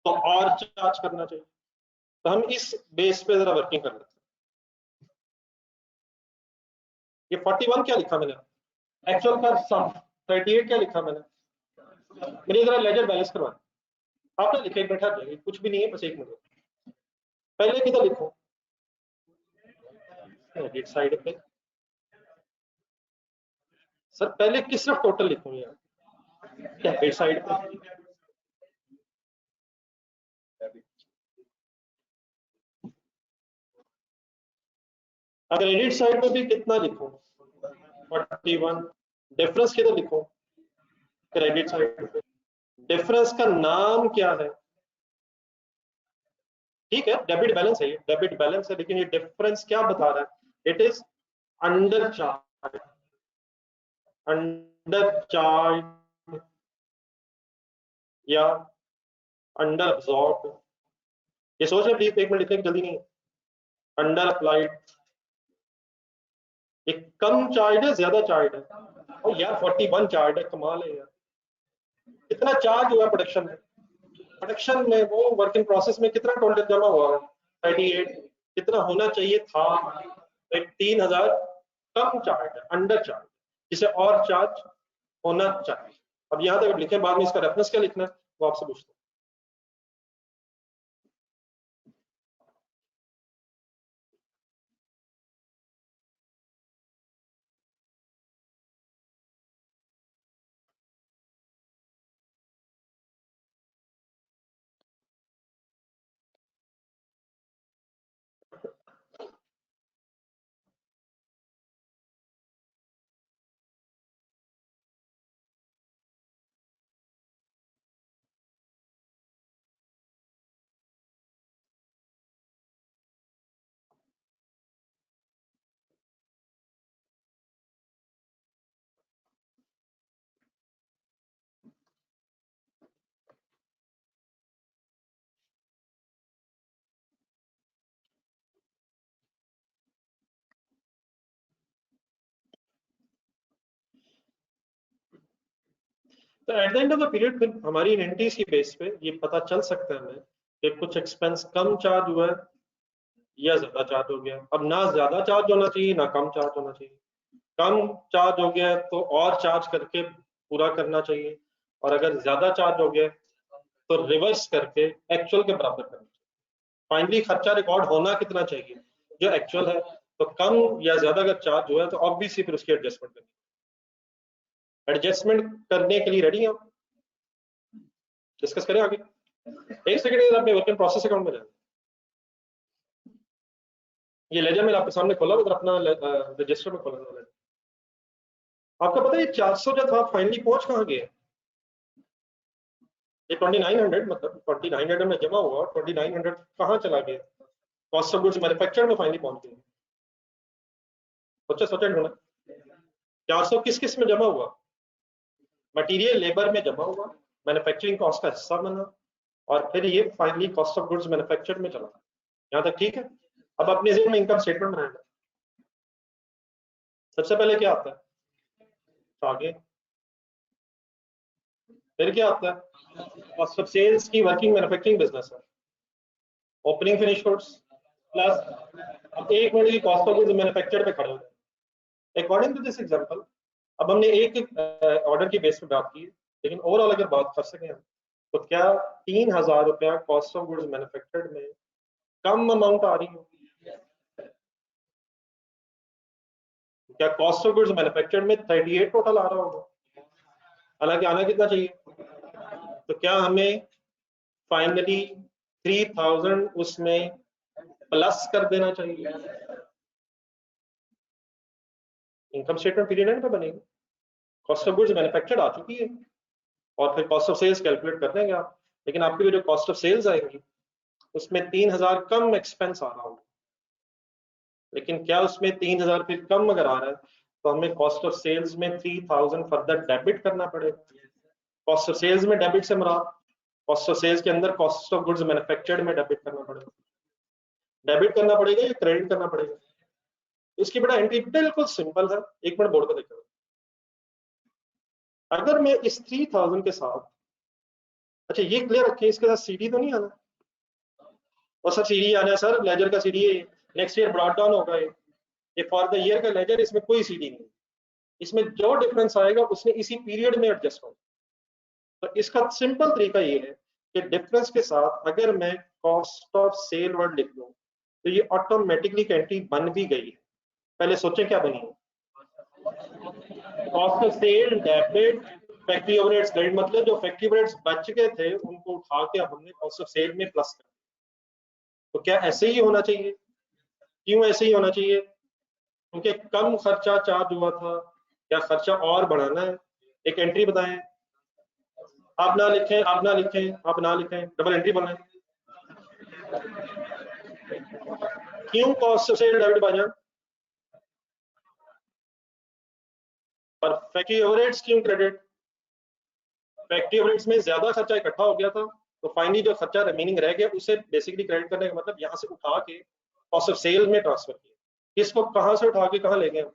तो और चार्ज करना चाहिए। तो हम इस बेस पे जरा वर्किंग कर लेते हैं। ये 41 क्या लिखा मैंने, एक्चुअल का सम, 38 क्या लिखा मैंने, मेरी जरा लेजर बैलेंस करवा, आप ना लिखे बैठा जाइए, कुछ भी नहीं है बस एक मिनट, पहले किधर लिखो, क्रेडिट साइड पे। सर पहले किस तरफ टोटल लिखूं यार, डेबिट साइड पे, क्रेडिट साइड पे भी कितना लिखूं, 41, डिफरेंस किधर लिखूं, क्रेडिट साइड पे, डिफरेंस का नाम क्या है, ठीक है डेबिट बैलेंस है, ये डेबिट बैलेंस है, लेकिन ये डिफरेंस क्या बता रहा है, it is under charge, under charge या अंडर अब्सॉर्ब। ये सोच रहे प्लीज, एक मिनट लिखने की जल्दी नहीं, अंडर अप्लाइड, ये कम चार्ज है ज्यादा चार्ज है, और यार 41 चार्ज है, कमाल है यार। कितना चार्ज हुआ प्रोडक्शन में, प्रोडक्शन में वो वर्क इन प्रोसेस में कितना टोटल जमा हुआ है, 38, कितना होना चाहिए था, 3000 कम चार्ज है, अंडर चार्ज, जिसे और चार्ज होना चाहिए। अब यहाँ तक लिखे, बाद में इसका रेफरेंस क्या लिखना है वो आपसे पूछता हूँ। तो eight the end of the period फिर हमारी इन्वेंटरीज की बेस पे ये पता चल सकता है हमें कि कुछ एक्सपेंस कम चार्ज हुआ है या ज्यादा चार्ज हो गया। अब ना ज्यादा चार्ज होना चाहिए ना कम चार्ज होना चाहिए। कम चार्ज हो गया है तो और चार्ज करके पूरा करना चाहिए, और अगर ज्यादा चार्ज हो गया तो रिवर्स करके एक्चुअल के बराबर करना चाहिए। फाइनली खर्चा रिकॉर्ड होना कितना चाहिए जो एक्चुअल है, तो कम या ज्यादा अगर चार्ज हुआ है तो ऑब्वियसली फिर उसकी एडजस्टमेंट करनी। एडजस्टमेंट करने के लिए रेडी हैं आप? डिस्कस करें आगे। एक सेकंड अपने वर्क इन प्रोसेस अकाउंट में जाए। ये लेजर मेरा आपके सामने खोला, उधर अपना रजिस्टर में खोला था। आपको पता है 400 जो था फाइनली पहुंच कहाँ गया? ये 2900 मतलब 2900 में जमा हुआ, 2900 कहाँ चला गया? कॉस्ट ऑफ गुड्स मैन्युफैक्चर में फाइनली पहुंच गया। सोचा ढूंढा 400 किस किस में जमा हुआ? मटेरियल लेबर में जमा हुआ, मैन्युफैक्चरिंग कॉस्ट का हिस्सा बना, और फिर ये finally cost of goods manufacture में चला। यहाँ तक ठीक है? अब अपने जेब में इनकम स्टेटमेंट बनाएंगे। सबसे पहले क्या आता है? आगे फिर क्या आता है? कॉस्ट ऑफ सेल्स की वर्किंग मैन्युफैक्चरिंग बिजनेस है, ओपनिंग फिनिश गुड्स प्लस। अब 1 मिनट की कॉस्ट ऑफ गुड्स मैन्युफैक्चर्ड पे खड़े हो जाए अकॉर्डिंग टू दिस एग्जांपल। अब हमने एक ऑर्डर की बेस पे बात की, लेकिन ओवरऑल अगर बात कर सकें तो क्या 3000 रुपया कॉस्ट ऑफ गुड्स मैन्युफैक्चर्ड में कम अमाउंट आ रही हो? क्या कॉस्ट ऑफ गुड्स मैन्युफैक्चर्ड में 38 टोटल आ रहा होगा? हालांकि आना कितना चाहिए? तो क्या हमें फाइनली 3000 उसमें प्लस कर देना चाहिए? इनकम स्टेटमेंट पीरियड एंड पे बनेगी। कॉस्ट ऑफ गुड्स मैन्युफैक्चर्ड आ चुकी है और फिर कॉस्ट ऑफ सेल्स कैलकुलेट कर देंगे आप, लेकिन आपकी जो कॉस्ट ऑफ सेल्स आएगी उसमें 3000 कम एक्सपेंस आ रहा होगा। लेकिन क्या उसमें 3000 फिर कम अगर आ रहा है तो हमें कॉस्ट ऑफ सेल्स में 3000 फर्दर डेबिट करना पड़ेगा। कॉस्ट ऑफ सेल्स में डेबिट से मुराद कॉस्ट ऑफ सेल्स के अंदर कॉस्ट ऑफ गुड्स मैन्युफैक्चर्ड में डेबिट करना पड़ेगा। डेबिट करना पड़ेगा या क्रेडिट करना पड़ेगा? इसकी बड़ा एंट्री बिल्कुल सिंपल है, एक मिनट बोर्ड पर देखो। अगर मैं इस 3000 के साथ, अच्छा ये क्लियर रखें, इसके साथ सीडी तो नहीं आना? और सर सीडी आना है सर, लेजर का CD next year brought down होगा, ये फॉर द ईयर का लेजर, इसमें कोई सीडी नहीं। इसमें जो डिफरेंस आएगा उसने इसी पीरियड में एडजस्ट होगा। तो इसका सिंपल तरीका ये है कि डिफरेंस के साथ अगर मैं कॉस्ट ऑफ सेल वर्ड लिख लूं तो ये ऑटोमेटिकली एंट्री बन भी गई है। पहले सोचें क्या बनी है? Cost of sale debit factory overheads credit, मतलब जो फैक्ट्री ओवरहेड्स बच गए थे उनको उठा के अब हमने कॉस्ट ऑफ सेल में प्लस कर। तो क्या ऐसे ही होना चाहिए? क्यों ऐसे ही होना चाहिए? क्योंकि कम खर्चा चार्ज हुआ था, या खर्चा और बढ़ाना है? एक एंट्री बताएं। आप ना लिखें, आप ना लिखें, आप ना लिखें, डबल एंट्री बनाएं। क्यों कॉस्ट ऑफ सेल डेबिट बना? और फैक्ट्री ओवरहेड्स क्यों क्रेडिट? फैक्ट्री ओवरहेड्स में ज्यादा खर्चा इकट्ठा हो गया था, तो फाइनली जो खर्चा रिमेनिंग रह गया उसे बेसिकली क्रेडिट करने का मतलब यहाँ से उठा के कॉस्ट ऑफ सेल में ट्रांसफर किया। किसको कहां से उठा के कहां ले गए?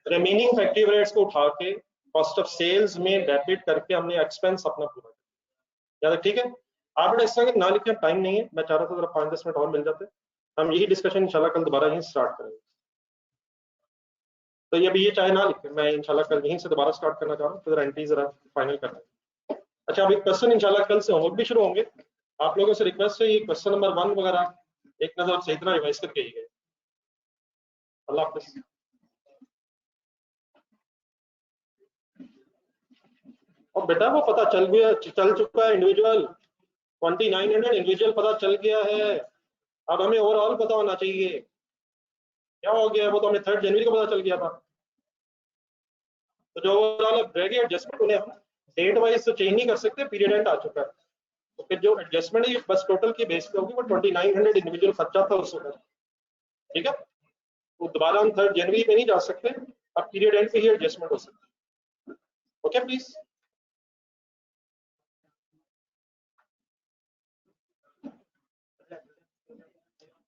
रिमेनिंग फैक्ट्री ओवरहेड्स को उठा के कॉस्ट ऑफ सेल्स में डेबिट करके हमने एक्सपेंस अपना पूरा किया। याद है? ठीक है। आप बेटा इस तरह ना लिखे, टाइम नहीं है, मैं चाह रहा था जरा 5-10 मिनट और मिल जाते, हम यही डिस्कशन इंशाल्लाह कल दोबारा यहीं स्टार्ट करेंगे। तो ये अभी ये चाहे ना लिखे, मैं इंशाल्लाह कल यहीं से दोबारा स्टार्ट करना चाह रहा हूँ, तो जरा एंट्री जरा फाइनल करना है। अच्छा, अभी क्वेश्चन इंशाल्लाह कल से होमवर्क भी शुरू होंगे। आप लोगों से रिक्वेस्ट है, ये क्वेश्चन नंबर 1 वगैरह एक नजर सही तरह रिवाइज करके ही गए। अल्लाह हाफिज। और बेटा वो पता चल गया, चल चुका है इंडिविजुअल 2900 इंडिविजुअल पता चल गया है। अब हमें ओवरऑल पता होना चाहिए क्या हो गया। वो तो हमें 3 जनवरी को पता चल गया था। तो जो ओवरऑल रह गया एडजस्टमेंट, उन्हें हम डेट वाइज तो चेंज नहीं कर सकते, पीरियड एंड आ चुका है। तो फिर जो एडजस्टमेंट है बस टोटल की बेस पे होगी, वो 2900 इंडिविजुअल खर्चा था उस वक्त। ठीक है, वो दोबारा हम 3 जनवरी पे नहीं जा सकते, अब पीरियड एंड पे ही एडजस्टमेंट हो सकती है। Okay please.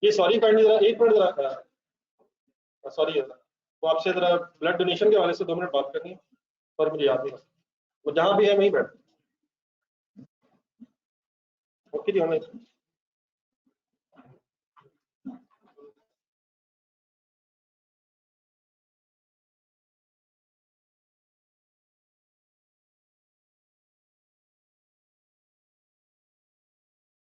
ये सॉरी काइंडली जरा 1 मिनट जरा, सॉरी वो आपसे जरा ब्लड डोनेशन के हवाले से 2 मिनट बात करनी है, और मुझे याद नहीं। वो जहां भी है वहीं बैठ। ओके जी, हमें